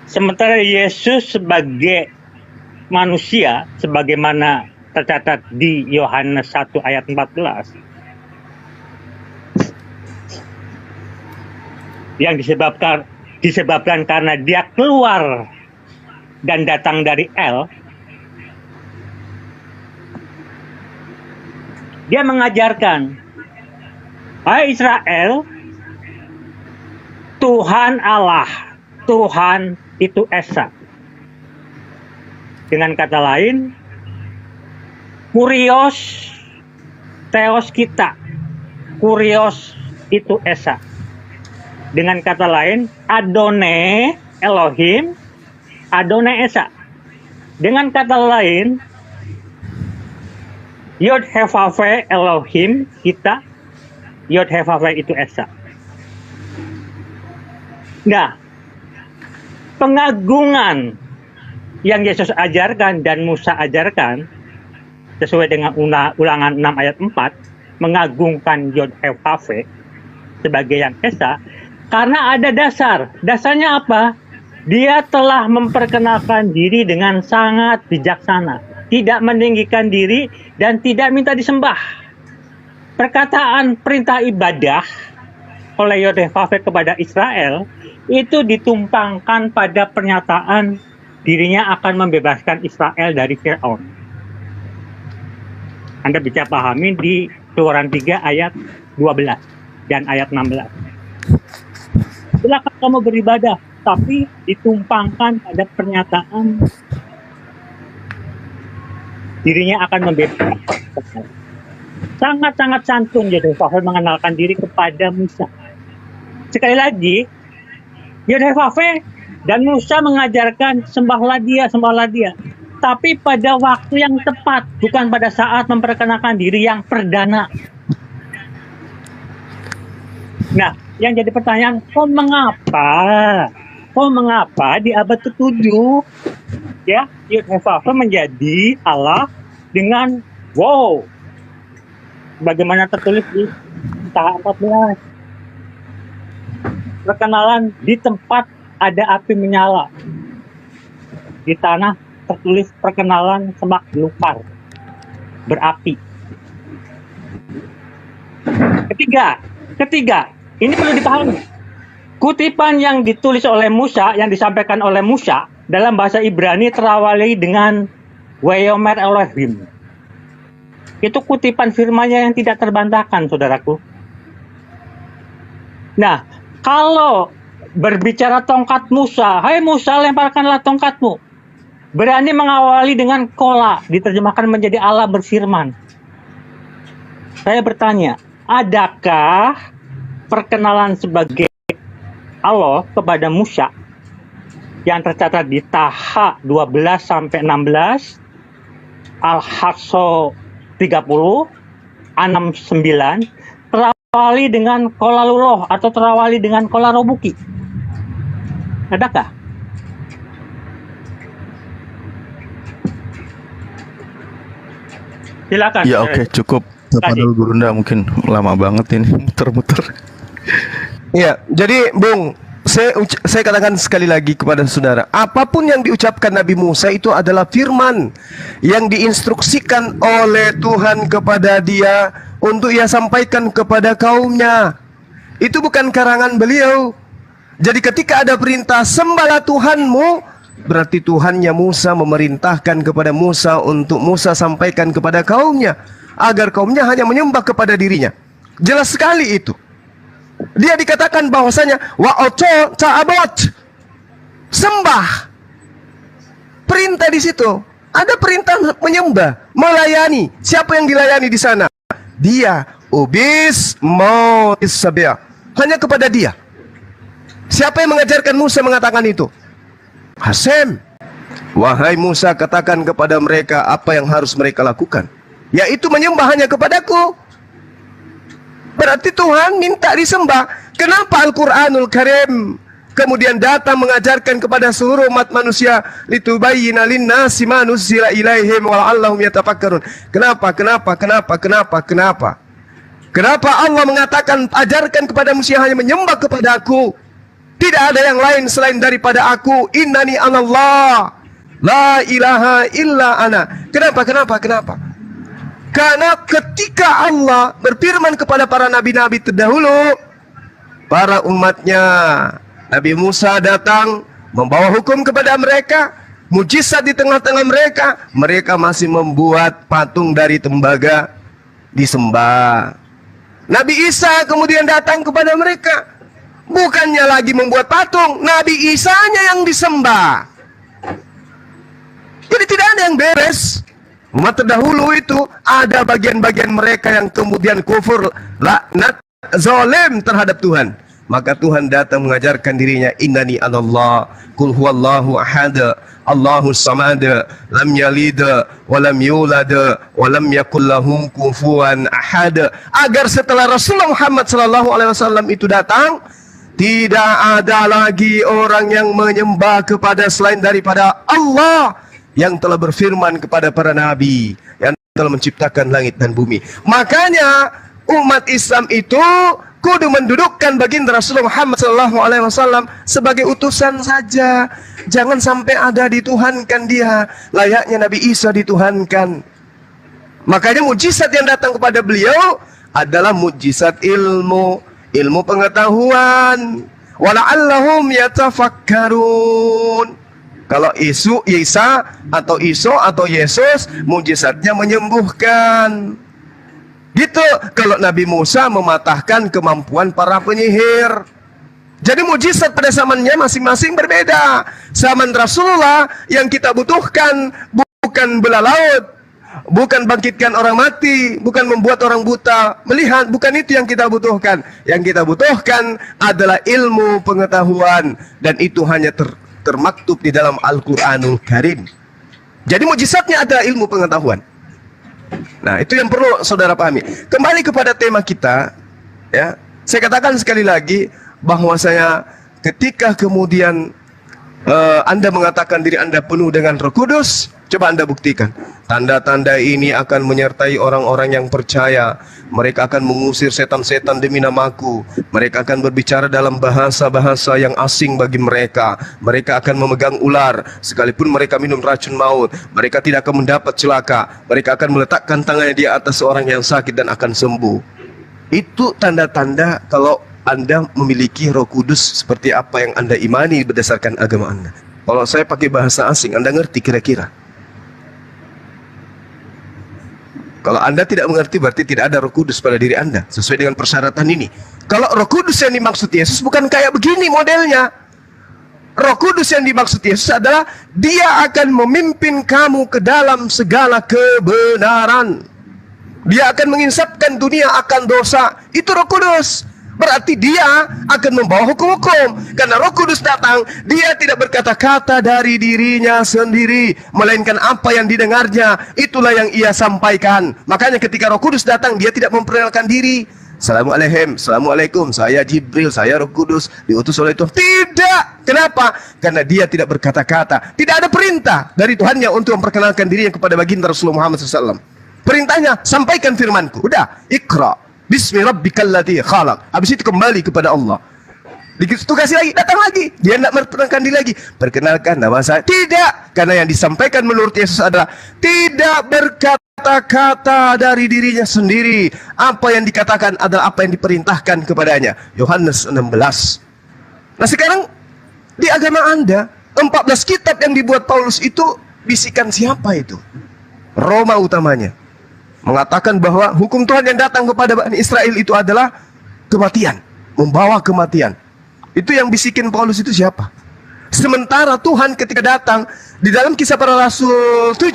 sementara Yesus sebagai manusia, sebagaimana tercatat di Yohanes 1 ayat 14, yang disebabkan karena dia keluar dan datang dari El, dia mengajarkan, hai Israel, Tuhan Allah, Tuhan itu Esa. Dengan kata lain, Kurios, Theos kita, Kurios itu Esa. Dengan kata lain, Adone Elohim, Adonai Esa. Dengan kata lain, Yod Hevave Elohim kita, Yod Hevave itu Esa. Nah, pengagungan yang Yesus ajarkan dan Musa ajarkan sesuai dengan Ulangan 6 ayat 4, mengagungkan Yod Hevave sebagai yang Esa, karena ada dasar. Dasarnya apa? Dia telah memperkenalkan diri dengan sangat bijaksana, tidak meninggikan diri dan tidak minta disembah. Perkataan perintah ibadah oleh Yod-Heh-Vaveh kepada Israel itu ditumpangkan pada pernyataan dirinya akan membebaskan Israel dari Fir'aun. Anda bisa pahami di Keluaran 3 ayat 12 dan ayat 16. Silakan kamu beribadah, tapi ditumpangkan pada pernyataan dirinya akan membebaskan. Sangat-sangat santun Yod-Heh-Vaveh mengenalkan diri kepada Musa. Sekali lagi, Yod-Heh-Vaveh dan Musa mengajarkan sembahlah dia. Tapi pada waktu yang tepat, bukan pada saat memperkenalkan diri yang perdana. Nah, yang jadi pertanyaan, kok mengapa di abad ke-7 ya Yod-Heh-Vaveh menjadi Allah dengan bagaimana tertulis di Taha 14, perkenalan di tempat ada api menyala, di tanah tertulis perkenalan semak belukar berapi. Ketiga, ini perlu dipahami. Kutipan yang ditulis oleh Musa, yang disampaikan oleh Musa dalam bahasa Ibrani terawali dengan Wayomer Elohim. Itu kutipan firman-Nya yang tidak terbantahkan, saudaraku. Nah, kalau berbicara tongkat Musa, hai Musa, lemparkanlah tongkatmu. Berani mengawali dengan kola, diterjemahkan menjadi Allah berfirman. Saya bertanya, adakah perkenalan sebagai Allah kepada Musa yang tercatat di Taha 12 sampai 16, Al-Hasso 30, 69, terawali dengan kola luloh atau terawali dengan kola robuki? Adakah? Silakan. Ya oke, cukup. Padahal Gurunda mungkin lama banget ini muter-muter. Iya, jadi Bung, saya katakan sekali lagi kepada saudara, apapun yang diucapkan Nabi Musa itu adalah firman yang diinstruksikan oleh Tuhan kepada dia untuk ia sampaikan kepada kaumnya. Itu bukan karangan beliau. Jadi ketika ada perintah sembahlah Tuhanmu, berarti Tuhannya Musa memerintahkan kepada Musa untuk Musa sampaikan kepada kaumnya, agar kaumnya hanya menyembah kepada dirinya. Jelas sekali itu. Dia dikatakan bahwasanya wa'oto ta'abot, sembah. Perintah di situ. Ada perintah menyembah, melayani. Siapa yang dilayani di sana? Dia, ubis mautis sabia. Hanya kepada dia. Siapa yang mengajarkan Musa mengatakan itu? Hasem. Wahai Musa, katakan kepada mereka apa yang harus mereka lakukan, yaitu menyembah hanya kepadaku. Berarti Tuhan minta disembah. Kenapa Al-Quranul Karim kemudian datang mengajarkan kepada seluruh umat manusia, litubayyina linnasi ma nuzzila ilaihim wala'allahum yatafakkarun. Kenapa? Kenapa Allah mengatakan ajarkan kepada manusia hanya menyembah kepada aku? Tidak ada yang lain selain daripada aku. Innani anallah, la ilaha illa ana. Kenapa? Karena ketika Allah berfirman kepada para nabi-nabi terdahulu, para umatnya, Nabi Musa datang membawa hukum kepada mereka, mujizat di tengah-tengah mereka, mereka masih membuat patung dari tembaga disembah. Nabi Isa kemudian datang kepada mereka, bukannya lagi membuat patung, Nabi Isanya yang disembah. Jadi tidak ada yang beres. Umat terdahulu itu ada bagian-bagian mereka yang kemudian kufur, laknat, zalim terhadap Tuhan. Maka Tuhan datang mengajarkan dirinya, innani anallah, kul huwallahu ahad, Allahus samad, lam yalid wa lam yulad wa lam yakul lahu kufuwan ahad. Agar setelah Rasulullah Muhammad SAW itu datang, tidak ada lagi orang yang menyembah kepada selain daripada Allah yang telah berfirman kepada para nabi, yang telah menciptakan langit dan bumi. Makanya umat Islam itu kudu mendudukkan baginda Rasulullah Muhammad SAW sebagai utusan saja. Jangan sampai ada dituhankan dia, layaknya Nabi Isa dituhankan. Makanya mujizat yang datang kepada beliau adalah mujizat ilmu pengetahuan. Wala'allahum yatafakkarun. Kalau Isa atau Yesus, mujizatnya menyembuhkan. Gitu. Kalau Nabi Musa mematahkan kemampuan para penyihir. Jadi mujizat pada zamannya masing-masing berbeda. Zaman Rasulullah yang kita butuhkan bukan bela laut, bukan bangkitkan orang mati, bukan membuat orang buta melihat, bukan itu yang kita butuhkan. Yang kita butuhkan adalah ilmu pengetahuan, dan itu hanya termaktub di dalam Al-Quranul Karim. Jadi mujizatnya adalah ilmu pengetahuan. Nah, itu yang perlu saudara pahami. Kembali kepada tema kita, ya. Saya katakan sekali lagi bahwa saya ketika kemudian Anda mengatakan diri Anda penuh dengan Roh Kudus, coba Anda buktikan. Tanda-tanda ini akan menyertai orang-orang yang percaya. Mereka akan mengusir setan-setan demi namaku. Mereka akan berbicara dalam bahasa-bahasa yang asing bagi mereka. Mereka akan memegang ular, sekalipun mereka minum racun maut. Mereka tidak akan mendapat celaka. Mereka akan meletakkan tangannya di atas orang yang sakit dan akan sembuh. Itu tanda-tanda kalau Anda memiliki Roh Kudus seperti apa yang Anda imani berdasarkan agama Anda. Kalau saya pakai bahasa asing, Anda ngerti kira-kira? Kalau Anda tidak mengerti, berarti tidak ada Roh Kudus pada diri Anda sesuai dengan persyaratan ini. Kalau Roh Kudus yang dimaksud Yesus bukan kayak begini modelnya. Roh Kudus yang dimaksud Yesus adalah Dia akan memimpin kamu ke dalam segala kebenaran. Dia akan menginsapkan dunia akan dosa. Itu Roh Kudus. Berarti dia akan membawa hukum-hukum. Karena Roh Kudus datang, dia tidak berkata-kata dari dirinya sendiri, melainkan apa yang didengarnya, itulah yang ia sampaikan. Makanya ketika Roh Kudus datang, dia tidak memperkenalkan diri. Assalamualaikum, saya Jibril, saya Roh Kudus, diutus oleh Tuhan. Tidak. Kenapa? Karena dia tidak berkata-kata. Tidak ada perintah dari Tuhannya untuk memperkenalkan dirinya kepada baginda Rasulullah Muhammad SAW. Perintahnya, sampaikan firmanku. Udah, Iqra Bismi rabbikal ladzi khalaq. Habis itu kembali kepada Allah. Ditugasi lagi, datang lagi. Dia tidak memperkenalkan diri lagi. Perkenalkan nama saya. Tidak. Karena yang disampaikan menurut Yesus adalah tidak berkata-kata dari dirinya sendiri. Apa yang dikatakan adalah apa yang diperintahkan kepadanya. Yohanes 16. Nah sekarang di agama Anda 14 kitab yang dibuat Paulus itu bisikan siapa itu? Roma utamanya mengatakan bahwa hukum Tuhan yang datang kepada Bani Israel itu adalah kematian, membawa kematian. Itu yang bisikin Paulus itu siapa? Sementara Tuhan ketika datang di dalam Kisah Para Rasul 7,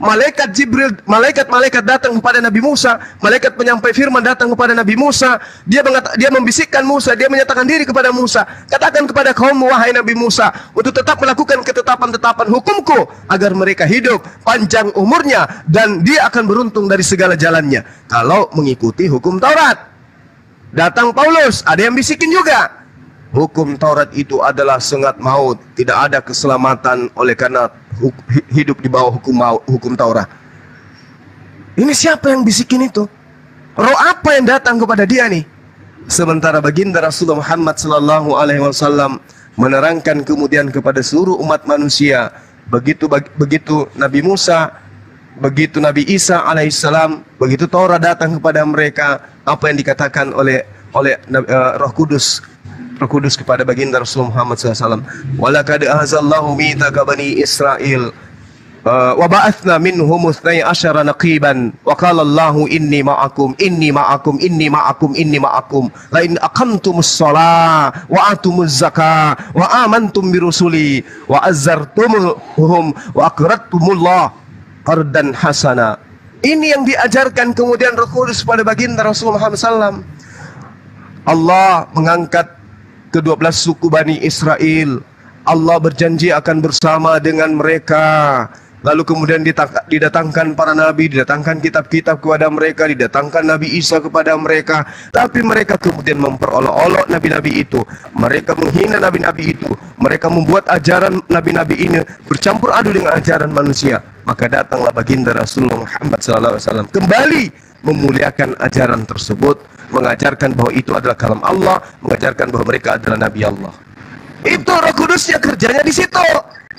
malaikat Jibril, malaikat datang kepada Nabi Musa, malaikat penyampai firman datang kepada Nabi Musa. Dia membisikkan Musa, dia menyatakan diri kepada Musa, katakan kepada kaummu wahai Nabi Musa, untuk tetap melakukan ketetapan-ketetapan hukumku agar mereka hidup panjang umurnya dan dia akan beruntung dari segala jalannya kalau mengikuti hukum Taurat. Datang Paulus, ada yang bisikin juga. Hukum Taurat itu adalah sengat maut, tidak ada keselamatan oleh karena hidup di bawah hukum Taurat. Ini siapa yang bisikin itu? Roh apa yang datang kepada dia nih? Sementara baginda Rasulullah Muhammad sallallahu alaihi wasallam menerangkan kemudian kepada seluruh umat manusia, begitu Nabi Musa, begitu Nabi Isa alaihissalam, begitu Taurat datang kepada mereka, apa yang dikatakan oleh Roh Kudus kepada baginda Rasulullah Muhammad SAW. Walaqad ahzallahu mitsaqa bani Israil wa ba'athna minhum 12 naqiban wa qala Allahu inni ma'akum la in aqamtumus shalah wa atumuz zakah wa amantum bi rusuli wa azzartumuhum wa aqradtumullah qardan hasana. Ini yang diajarkan kemudian Roh Kudus pada baginda Rasulullah Muhammad SAW. Allah mengangkat ke-12 suku Bani Israel. Allah berjanji akan bersama dengan mereka. Lalu kemudian didatangkan para nabi, didatangkan kitab-kitab kepada mereka, didatangkan Nabi Isa kepada mereka. Tapi mereka kemudian memperolok-olok nabi-nabi itu. Mereka menghina nabi-nabi itu. Mereka membuat ajaran nabi-nabi ini bercampur aduk dengan ajaran manusia. Maka datanglah baginda Rasulullah Muhammad SAW kembali memuliakan ajaran tersebut, mengajarkan bahwa itu adalah kalam Allah, mengajarkan bahwa mereka adalah Nabi Allah. Itu Roh Kudusnya kerjanya di situ.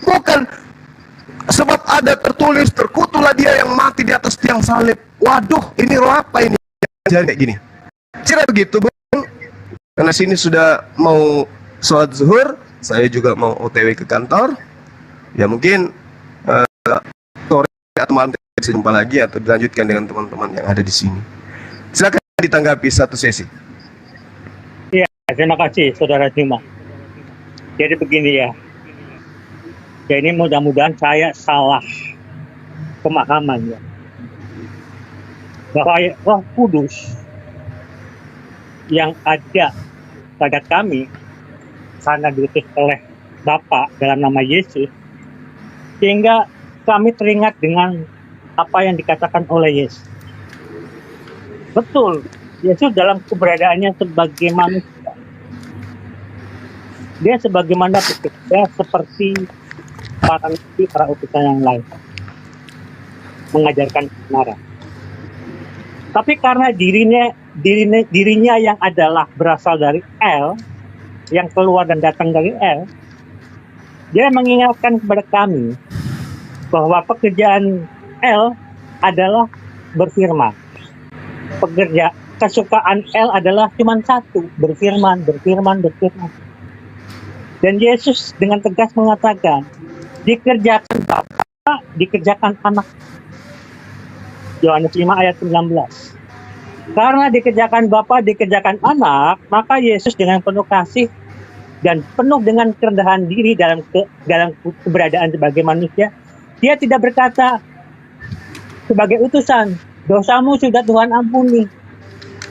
Bukan sebab ada tertulis terkutulah dia yang mati di atas tiang salib. Waduh, ini roh apa ini? Jangan kayak gini. Kira begitu, Bung. Karena sini sudah mau sholat zuhur, saya juga mau OTW ke kantor. Ya mungkin sore atau malam bisa jumpa lagi atau dilanjutkan dengan teman-teman yang ada di sini. Silakan ditanggapi satu sesi. Iya, terima kasih Saudara Juma. Jadi begini ya. Ya ini mudah-mudahan saya salah pemahaman ya. Bahwa Roh Kudus yang ada pada kami karena diutus oleh Bapa dalam nama Yesus, sehingga kami teringat dengan apa yang dikatakan oleh Yesus. Betul, Yesus dalam keberadaannya sebagai manusia, dia sebagaimana bekerja seperti para nabi, para utusan yang lain, mengajarkan kebenaran. Tapi karena dirinya yang adalah berasal dari El, yang keluar dan datang dari El, dia mengingatkan kepada kami bahwa pekerjaan El adalah berfirman. Kesukaan El adalah cuma satu, berfirman. Dan Yesus dengan tegas mengatakan, dikerjakan Bapa, dikerjakan Anak. Yohanes 5 ayat 19. Karena dikerjakan Bapa, dikerjakan Anak, maka Yesus dengan penuh kasih dan penuh dengan kerendahan diri dalam keberadaan sebagai manusia, dia tidak berkata sebagai utusan, dosamu sudah Tuhan ampuni.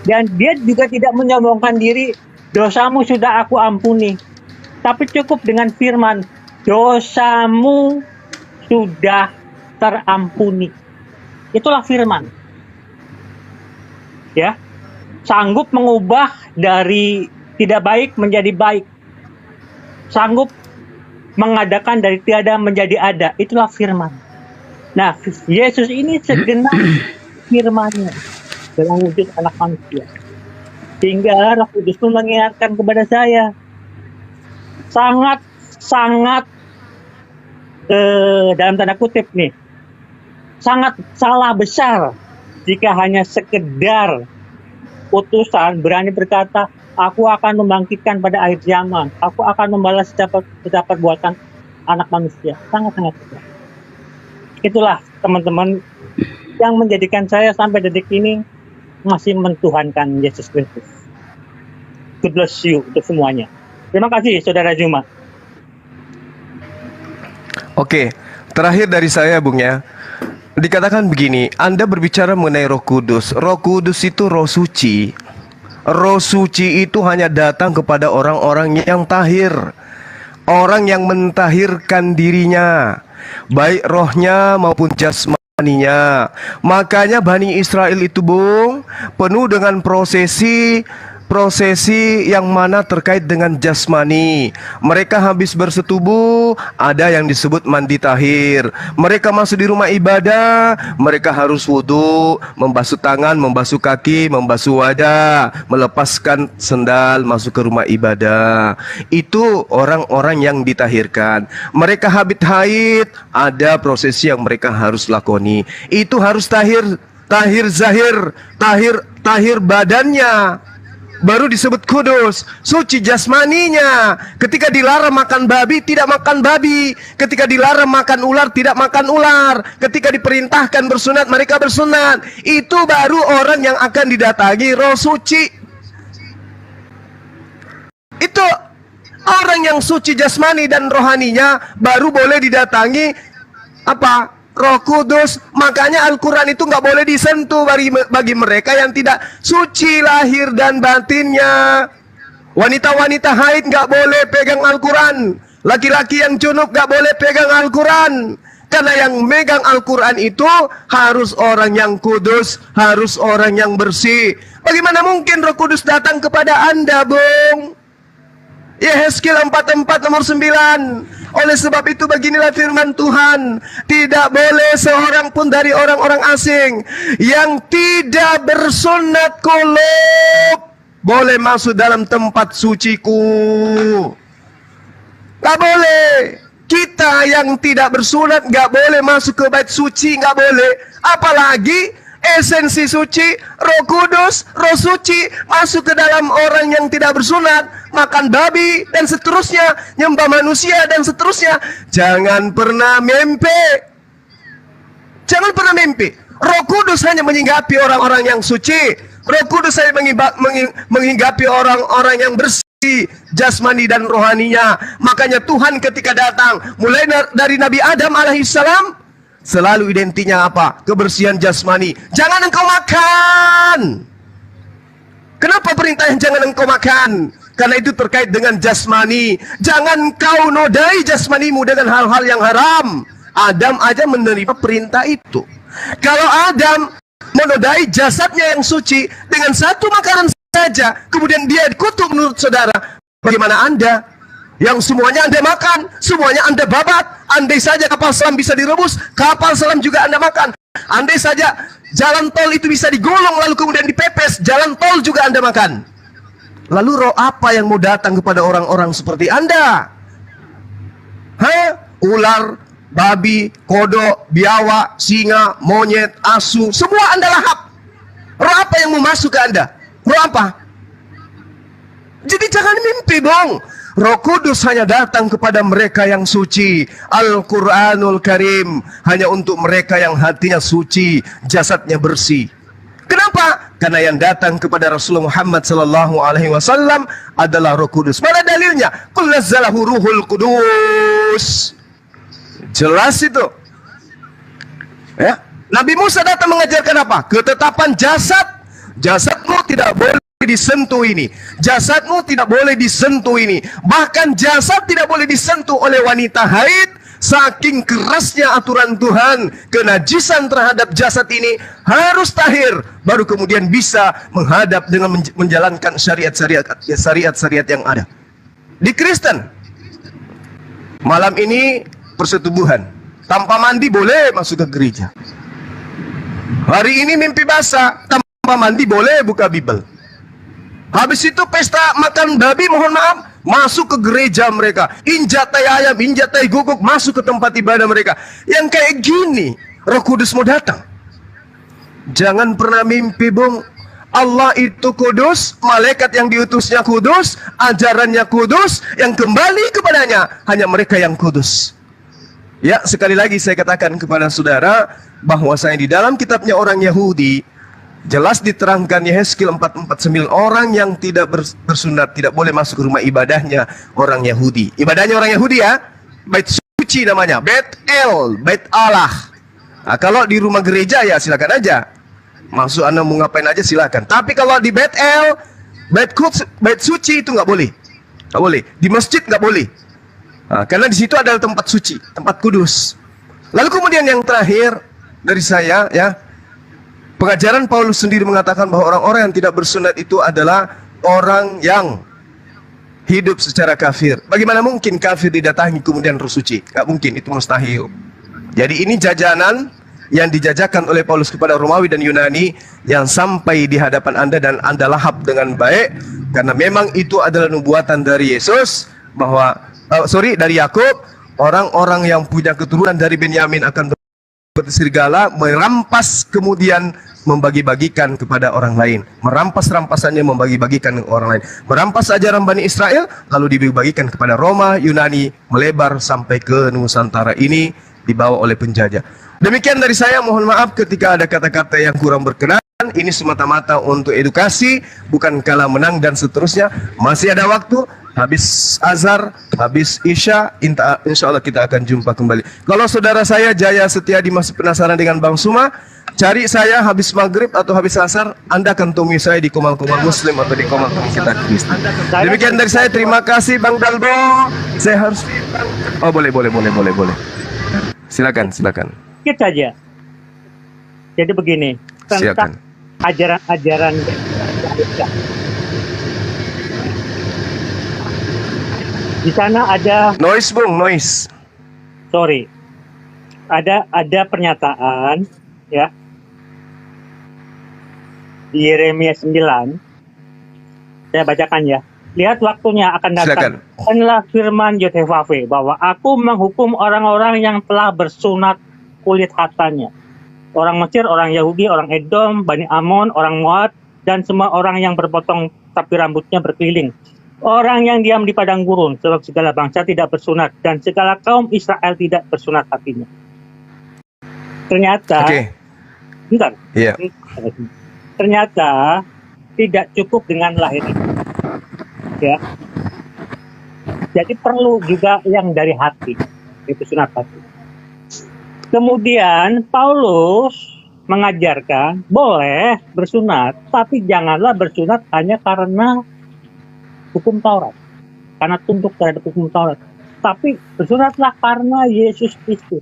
Dan dia juga tidak menyombongkan diri, dosamu sudah aku ampuni. Tapi cukup dengan firman, dosamu sudah terampuni. Itulah firman. Ya, sanggup mengubah dari tidak baik menjadi baik. Sanggup mengadakan dari tiada menjadi ada. Itulah firman. Nah, Yesus ini segenap firman-Nya dalam wujud anak manusia. Sehingga Roh Kudus pun mengingatkan kepada saya, sangat dalam tanda kutip nih, sangat salah besar jika hanya sekedar utusan berani berkata, aku akan membangkitkan pada akhir zaman, aku akan membalas setiap perbuatan anak manusia. Sangat-sangat besar. Itulah teman-teman yang menjadikan saya sampai detik ini masih mentuhankan Yesus Kristus. God bless you untuk semuanya. Terima kasih Saudara Juma. Oke, terakhir dari saya Bung ya. Dikatakan begini, Anda berbicara mengenai Roh Kudus. Roh Kudus itu roh suci. Roh suci itu hanya datang kepada orang-orang yang tahir. Orang yang mentahirkan dirinya, baik rohnya maupun jasmaninya. Makanya Bani Israel itu Bung, penuh dengan prosesi yang mana terkait dengan jasmani. Mereka habis bersetubuh, ada yang disebut mandi tahir. Mereka masuk di rumah ibadah, mereka harus wudhu, membasuh tangan, membasuh kaki, membasuh wajah, melepaskan sendal, masuk ke rumah ibadah. Itu orang-orang yang ditahirkan. Mereka habis haid, ada prosesi yang mereka harus lakoni. Itu harus tahir zahir, tahir badannya, baru disebut kudus. Suci jasmaninya. Ketika dilarang makan babi, tidak makan babi. Ketika dilarang makan ular, tidak makan ular. Ketika diperintahkan bersunat, mereka bersunat. Itu baru orang yang akan didatangi roh suci. Itu orang yang suci jasmani dan rohaninya baru boleh didatangi apa? Roh Kudus. Makanya Al-Quran itu nggak boleh disentuh bagi mereka yang tidak suci lahir dan batinnya. Wanita-wanita haid nggak boleh pegang Al-Quran. Laki-laki yang junub nggak boleh pegang Al-Quran. Karena yang megang Al-Quran itu harus orang yang kudus, harus orang yang bersih. Bagaimana mungkin Roh Kudus datang kepada Anda, Bung? Yehezkiel 44 nomor 9. Oleh sebab itu beginilah firman Tuhan, tidak boleh seorang pun dari orang-orang asing yang tidak bersunat qulub boleh masuk dalam tempat suciku. Gak boleh. Kita yang tidak bersunat gak boleh masuk ke bait suci, gak boleh. Apalagi esensi suci, Roh Kudus, Roh suci masuk ke dalam orang yang tidak bersunat, makan babi dan seterusnya, nyembah manusia dan seterusnya. Jangan pernah mimpi. Jangan pernah mimpi. Roh Kudus hanya menyinggapi orang-orang yang suci. Roh Kudus hanya menghinggapi orang-orang yang bersih jasmani dan rohaninya. Makanya Tuhan ketika datang mulai dari Nabi Adam alaihissalam selalu identiknya apa? Kebersihan jasmani. Jangan engkau makan. Kenapa perintahnya jangan engkau makan? Karena itu terkait dengan jasmani. Jangan kau nodai jasmanimu dengan hal-hal yang haram. Adam aja menerima perintah itu. Kalau Adam menodai jasadnya yang suci dengan satu makanan saja, kemudian dia dikutuk menurut saudara, bagaimana Anda? Yang semuanya Anda makan, semuanya Anda babat. Andai saja kapal selam bisa direbus, kapal selam juga Anda makan. Andai saja jalan tol itu bisa digulung lalu kemudian dipepes, jalan tol juga Anda makan. Lalu roh apa yang mau datang kepada orang-orang seperti Anda? Ular, babi, kodok, biawak, singa, monyet, asu, semua Anda lahap. Roh apa yang mau masuk ke Anda? Roh apa? Jadi jangan mimpi, Bang. Roh Kudus hanya datang kepada mereka yang suci. Al-Quranul Karim hanya untuk mereka yang hatinya suci, jasadnya bersih. Kenapa? Karena yang datang kepada Rasulullah Muhammad SAW adalah Roh Kudus. Mana dalilnya? Qul nazzalahu Ruhul Kudus. Jelas itu. Ya, Nabi Musa datang mengajarkan apa? Ketetapan jasad. Jasadmu tidak boleh disentuh ini. Jasadmu tidak boleh disentuh ini. Bahkan jasad tidak boleh disentuh oleh wanita haid. Saking kerasnya aturan Tuhan, kenajisan terhadap jasad ini harus tahir, baru kemudian bisa menghadap dengan menjalankan syariat-syariat yang ada. Di Kristen, malam ini persetubuhan, tanpa mandi boleh masuk ke gereja. Hari ini mimpi basah, tanpa mandi boleh buka Bible. Habis itu pesta makan babi, mohon maaf, masuk ke gereja mereka, injak tai ayam, injak tai guguk, masuk ke tempat ibadah mereka. Yang kayak gini, Roh Kudus mau datang. Jangan pernah mimpi, Bung. Allah itu kudus, malaikat yang diutusnya kudus, ajarannya kudus, yang kembali kepadanya hanya mereka yang kudus. Ya, sekali lagi saya katakan kepada saudara bahwasanya di dalam kitabnya orang Yahudi jelas diterangkan Yehezkiel 4:49, orang yang tidak bersunat tidak boleh masuk ke rumah ibadahnya orang Yahudi. Ibadahnya orang Yahudi ya, bait suci namanya, Bait El, Bait Allah. Nah, kalau di rumah gereja ya silakan aja. Maksud Anda mau ngapain aja silakan. Tapi kalau di Bait El, bait suci itu nggak boleh. Nggak boleh. Di masjid nggak boleh. Nah, karena di situ adalah tempat suci, tempat kudus. Lalu kemudian yang terakhir dari saya ya, pengajaran Paulus sendiri mengatakan bahwa orang-orang yang tidak bersunat itu adalah orang yang hidup secara kafir. Bagaimana mungkin kafir didatangi kemudian roh suci? Nggak mungkin, itu mustahil. Jadi ini jajanan yang dijajakan oleh Paulus kepada Romawi dan Yunani yang sampai di hadapan Anda dan Anda lahap dengan baik, karena memang itu adalah nubuatan dari Yesus bahwa dari Yakub, orang-orang yang punya keturunan dari Benyamin akan berserigala, merampas kemudian membagi-bagikan kepada orang lain, merampas rampasannya membagi-bagikan ke orang lain, merampas ajaran Bani Israel lalu dibagi-bagikan kepada Roma, Yunani, melebar sampai ke Nusantara ini dibawa oleh penjajah. Demikian dari saya, mohon maaf ketika ada kata-kata yang kurang berkenan. Ini semata-mata untuk edukasi, bukan kalah menang dan seterusnya. Masih ada waktu, habis azhar, habis isya, insya Allah kita akan jumpa kembali. Kalau saudara saya Jaya Setiadi masih penasaran dengan Bang Suma, cari saya habis maghrib atau habis asar, Anda akan temui saya di Komal-Komal Muslim atau di Komal-Komal kita Kristen. Demikian dari saya, terima kasih Bang Dalbo. Saya harus... Oh boleh. Silakan. Sedikit saja. Jadi begini, tentang ajaran-ajaran di sana ada noise, Bung, noise. Sorry. Ada pernyataan ya. Di Yeremia 9. Saya bacakan ya. Lihat waktunya akan datang. Inilah firman Yahweh bahwa aku menghukum orang-orang yang telah bersunat kulit hatanya. Orang Mesir, orang Yahudi, orang Edom, Bani Amon, orang Moab, dan semua orang yang berpotong tapi rambutnya berkeliling. Orang yang diam di padang gurun, sebab segala bangsa tidak bersunat, dan segala kaum Israel tidak bersunat hatinya. Ternyata, bentar. Yeah. Ternyata tidak cukup dengan lahir. Ya. Jadi perlu juga yang dari hati, itu sunat hati. Kemudian Paulus mengajarkan boleh bersunat, tapi janganlah bersunat hanya karena hukum Taurat, karena tunduk terhadap hukum Taurat. Tapi bersunatlah karena Yesus Kristus.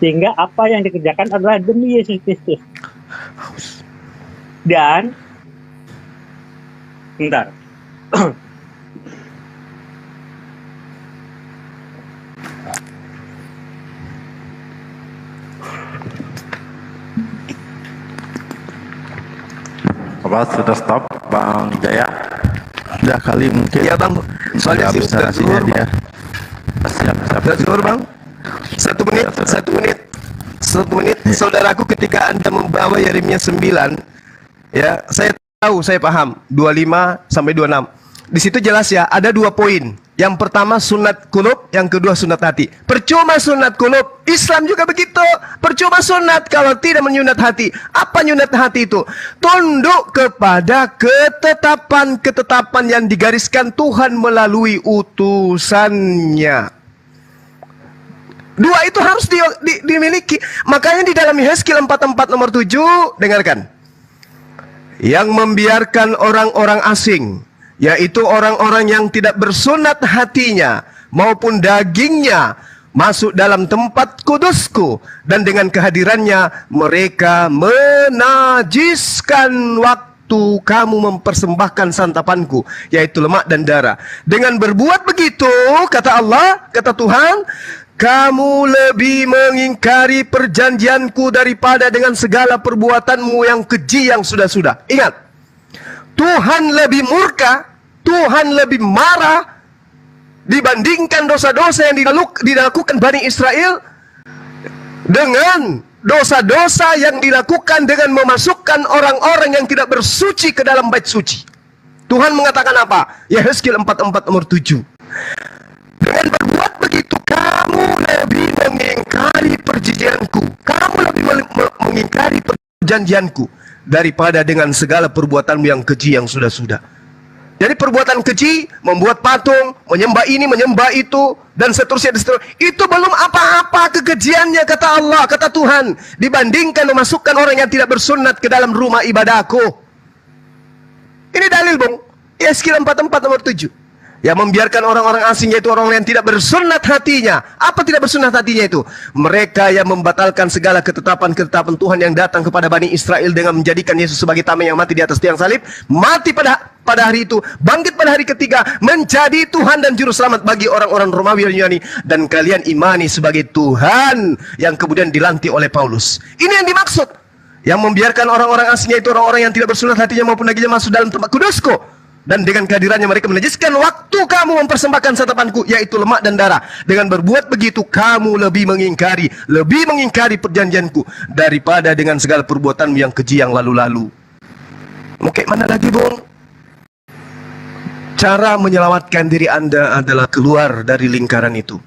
Sehingga apa yang dikerjakan adalah demi Yesus Kristus. Dan bentar. Apa sudah stop Bang Jaya? Udah kali mungkin. Ya Bang, soalnya sudah zuhur dia. Siap. Sudah zuhur Bang. 1 menit. Saudaraku, ketika Anda membawa Yeremia 9, ya, saya tahu, saya paham 25 sampai 26. Di situ jelas ya, ada 2 poin. Yang pertama sunat kulub, yang kedua sunat hati. Percuma sunat kulub, Islam juga begitu. Percuma sunat kalau tidak menyunat hati. Apa nyunat hati itu? Tunduk kepada ketetapan yang digariskan Tuhan melalui utusannya. 2 itu harus dimiliki. Makanya di dalam Yehezkiel 44 nomor 7, dengarkan. Yang membiarkan orang-orang asing, yaitu orang-orang yang tidak bersunat hatinya maupun dagingnya, masuk dalam tempat kudusku, dan dengan kehadirannya mereka menajiskan waktu kamu mempersembahkan santapanku, yaitu lemak dan darah. Dengan berbuat begitu, kata Allah, kata Tuhan, kamu lebih mengingkari perjanjianku daripada dengan segala perbuatanmu yang keji yang sudah-sudah. Ingat, Tuhan lebih murka, Tuhan lebih marah dibandingkan dosa-dosa yang dilakukan Bani Israel dengan dosa-dosa yang dilakukan dengan memasukkan orang-orang yang tidak bersuci ke dalam bait suci. Tuhan mengatakan apa? Yehezkiel 44 nomor 7. Dengan berbuat begitu kamu lebih mengingkari perjanjianku, kamu lebih mengingkari perjanjianku daripada dengan segala perbuatanmu yang keji yang sudah-sudah. Jadi perbuatan keji, membuat patung, menyembah ini, menyembah itu, dan seterusnya, itu belum apa-apa kekejiannya, kata Allah, kata Tuhan, dibandingkan memasukkan orang yang tidak bersunat ke dalam rumah ibadahku. Ini dalil, Bung. Yehezkiel 44 nomor 7. Yang membiarkan orang-orang asing, yaitu orang yang tidak bersunat hatinya. Apa tidak bersunat hatinya itu? Mereka yang membatalkan segala ketetapan-ketetapan Tuhan yang datang kepada Bani Israel dengan menjadikan Yesus sebagai tameng yang mati di atas tiang salib, mati pada hari itu, bangkit pada hari ketiga, menjadi Tuhan dan Juru Selamat bagi orang-orang Romawi dan Yunani, dan kalian imani sebagai Tuhan, yang kemudian dilantik oleh Paulus. Ini yang dimaksud. Yang membiarkan orang-orang asing, yaitu orang-orang yang tidak bersunat hatinya maupun naginya, masuk dalam tempat kudusku. Dan dengan kehadirannya mereka menajiskan waktu kamu mempersembahkan santapanku, yaitu lemak dan darah. Dengan berbuat begitu kamu lebih mengingkari perjanjianku daripada dengan segala perbuatanmu yang keji yang lalu-lalu. Oke, mana lagi, Bung? Cara menyelamatkan diri Anda adalah keluar dari lingkaran itu.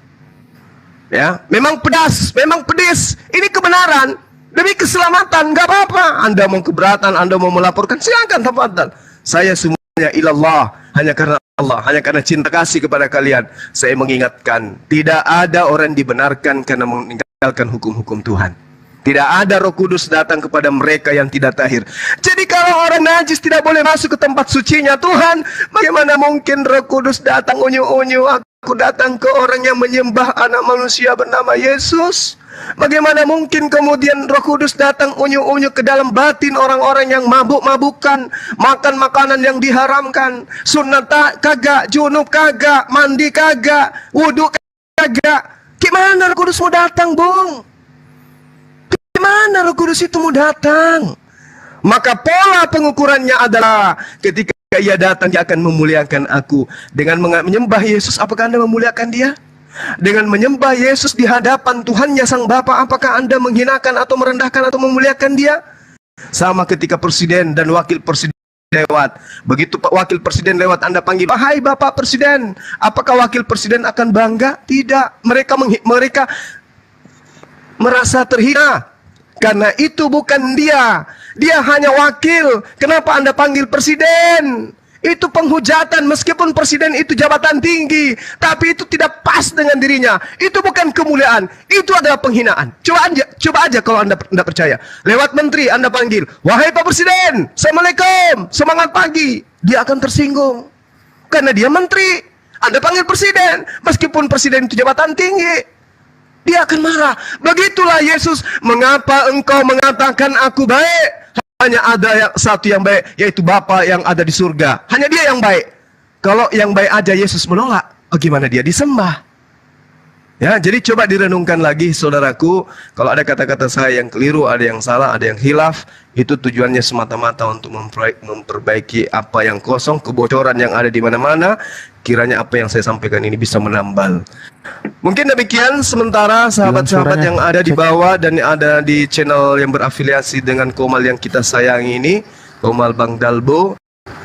Ya, memang pedas, memang pedis. Ini kebenaran demi keselamatan, nggak apa-apa. Anda mau keberatan, Anda mau melaporkan, silakan, tafadhal. Saya semuanya ilallah, hanya karena Allah, hanya karena cinta kasih kepada kalian, saya mengingatkan, tidak ada orang dibenarkan karena meninggalkan hukum-hukum Tuhan. Tidak ada Roh Kudus datang kepada mereka yang tidak tahir. Jadi kalau orang najis tidak boleh masuk ke tempat sucinya Tuhan, bagaimana mungkin Roh Kudus datang unyu-unyu? Aku datang ke orang yang menyembah anak manusia bernama Yesus. Bagaimana mungkin kemudian Roh Kudus datang unyu-unyu ke dalam batin orang-orang yang mabuk-mabukan, makan makanan yang diharamkan, sunat kagak, junub kagak, mandi kagak, wudhu kagak. Gimana Roh Kudus mau datang, Bung? Gimana Roh Kudus itu mau datang? Maka pola pengukurannya adalah ketika ia datang, dia akan memuliakan aku. Dengan menyembah Yesus, apakah Anda memuliakan dia? Dengan menyembah Yesus di hadapan Tuhannya Sang Bapa, apakah Anda menghinakan atau merendahkan atau memuliakan dia? Sama ketika presiden dan wakil presiden lewat. Begitu wakil presiden lewat, Anda panggil, "Wahai Bapak Presiden." Apakah wakil presiden akan bangga? Tidak. Mereka merasa terhina. Karena itu bukan dia. Dia hanya wakil. Kenapa Anda panggil presiden? Itu penghujatan, meskipun presiden itu jabatan tinggi, tapi itu tidak pas dengan dirinya. Itu bukan kemuliaan, itu adalah penghinaan. Coba aja kalau Anda tidak percaya. Lewat menteri Anda panggil, "Wahai Pak Presiden, Assalamualaikum, semangat pagi." Dia akan tersinggung. Karena dia menteri. Anda panggil presiden, meskipun presiden itu jabatan tinggi, dia akan marah. Begitulah Yesus, "Mengapa engkau mengatakan aku baik? Hanya ada satu yang baik, yaitu Bapa yang ada di surga. Hanya dia yang baik." Kalau yang baik aja Yesus menolak, bagaimana dia disembah? Ya, jadi coba direnungkan lagi, saudaraku. Kalau ada kata-kata saya yang keliru, ada yang salah, ada yang khilaf, itu tujuannya semata-mata untuk memperbaiki apa yang kosong, kebocoran yang ada di mana-mana. Kiranya apa yang saya sampaikan ini bisa menambal. Mungkin demikian sementara sahabat-sahabat yang ada di bawah dan ada di channel yang berafiliasi dengan Komal yang kita sayangi ini, Komal Bang Dalbo,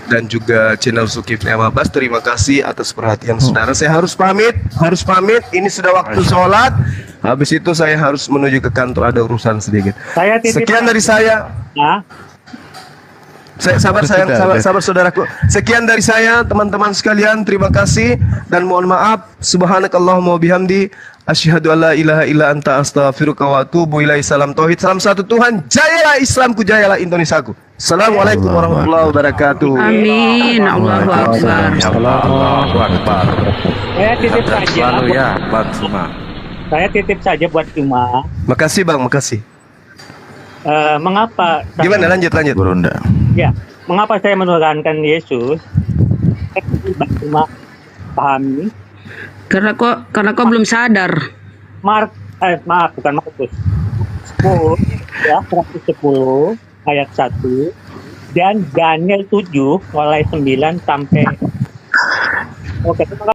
dan juga channel Zulkifli Amabas. Terima kasih atas perhatian saudara. Saya harus pamit. Ini sudah waktu sholat. Habis itu saya harus menuju ke kantor, ada urusan sedikit. Sekian dari saya. Sabar saudaraku. Sekian dari saya, teman-teman sekalian. Terima kasih dan mohon maaf. Subhanakallahumma bihamdi, asyhadu alla ilaha illa anta, astaghfiruka wa atubu ilaik. Salam tauhid, salam satu Tuhan. Jayalah Islamku, jayalah Indonesiaku. Assalamualaikum warahmatullahi wabarakatuh. Amin. Allahu Akbar. Allahu Akbar. Saya titip saja Selalu ya, Bang Suma. Saya titip saja buat Cuma. Makasih Bang, makasih. Mengapa? Gimana, lanjut. Berunda. Ya, mengapa saya menekankan Yesus? Cuma pahami. Karena kau belum sadar. Maaf, bukan Markus. 10 ya, 110 ayat 1. dan Daniel 7 mulai 9 sampai. Oke, terima kasih.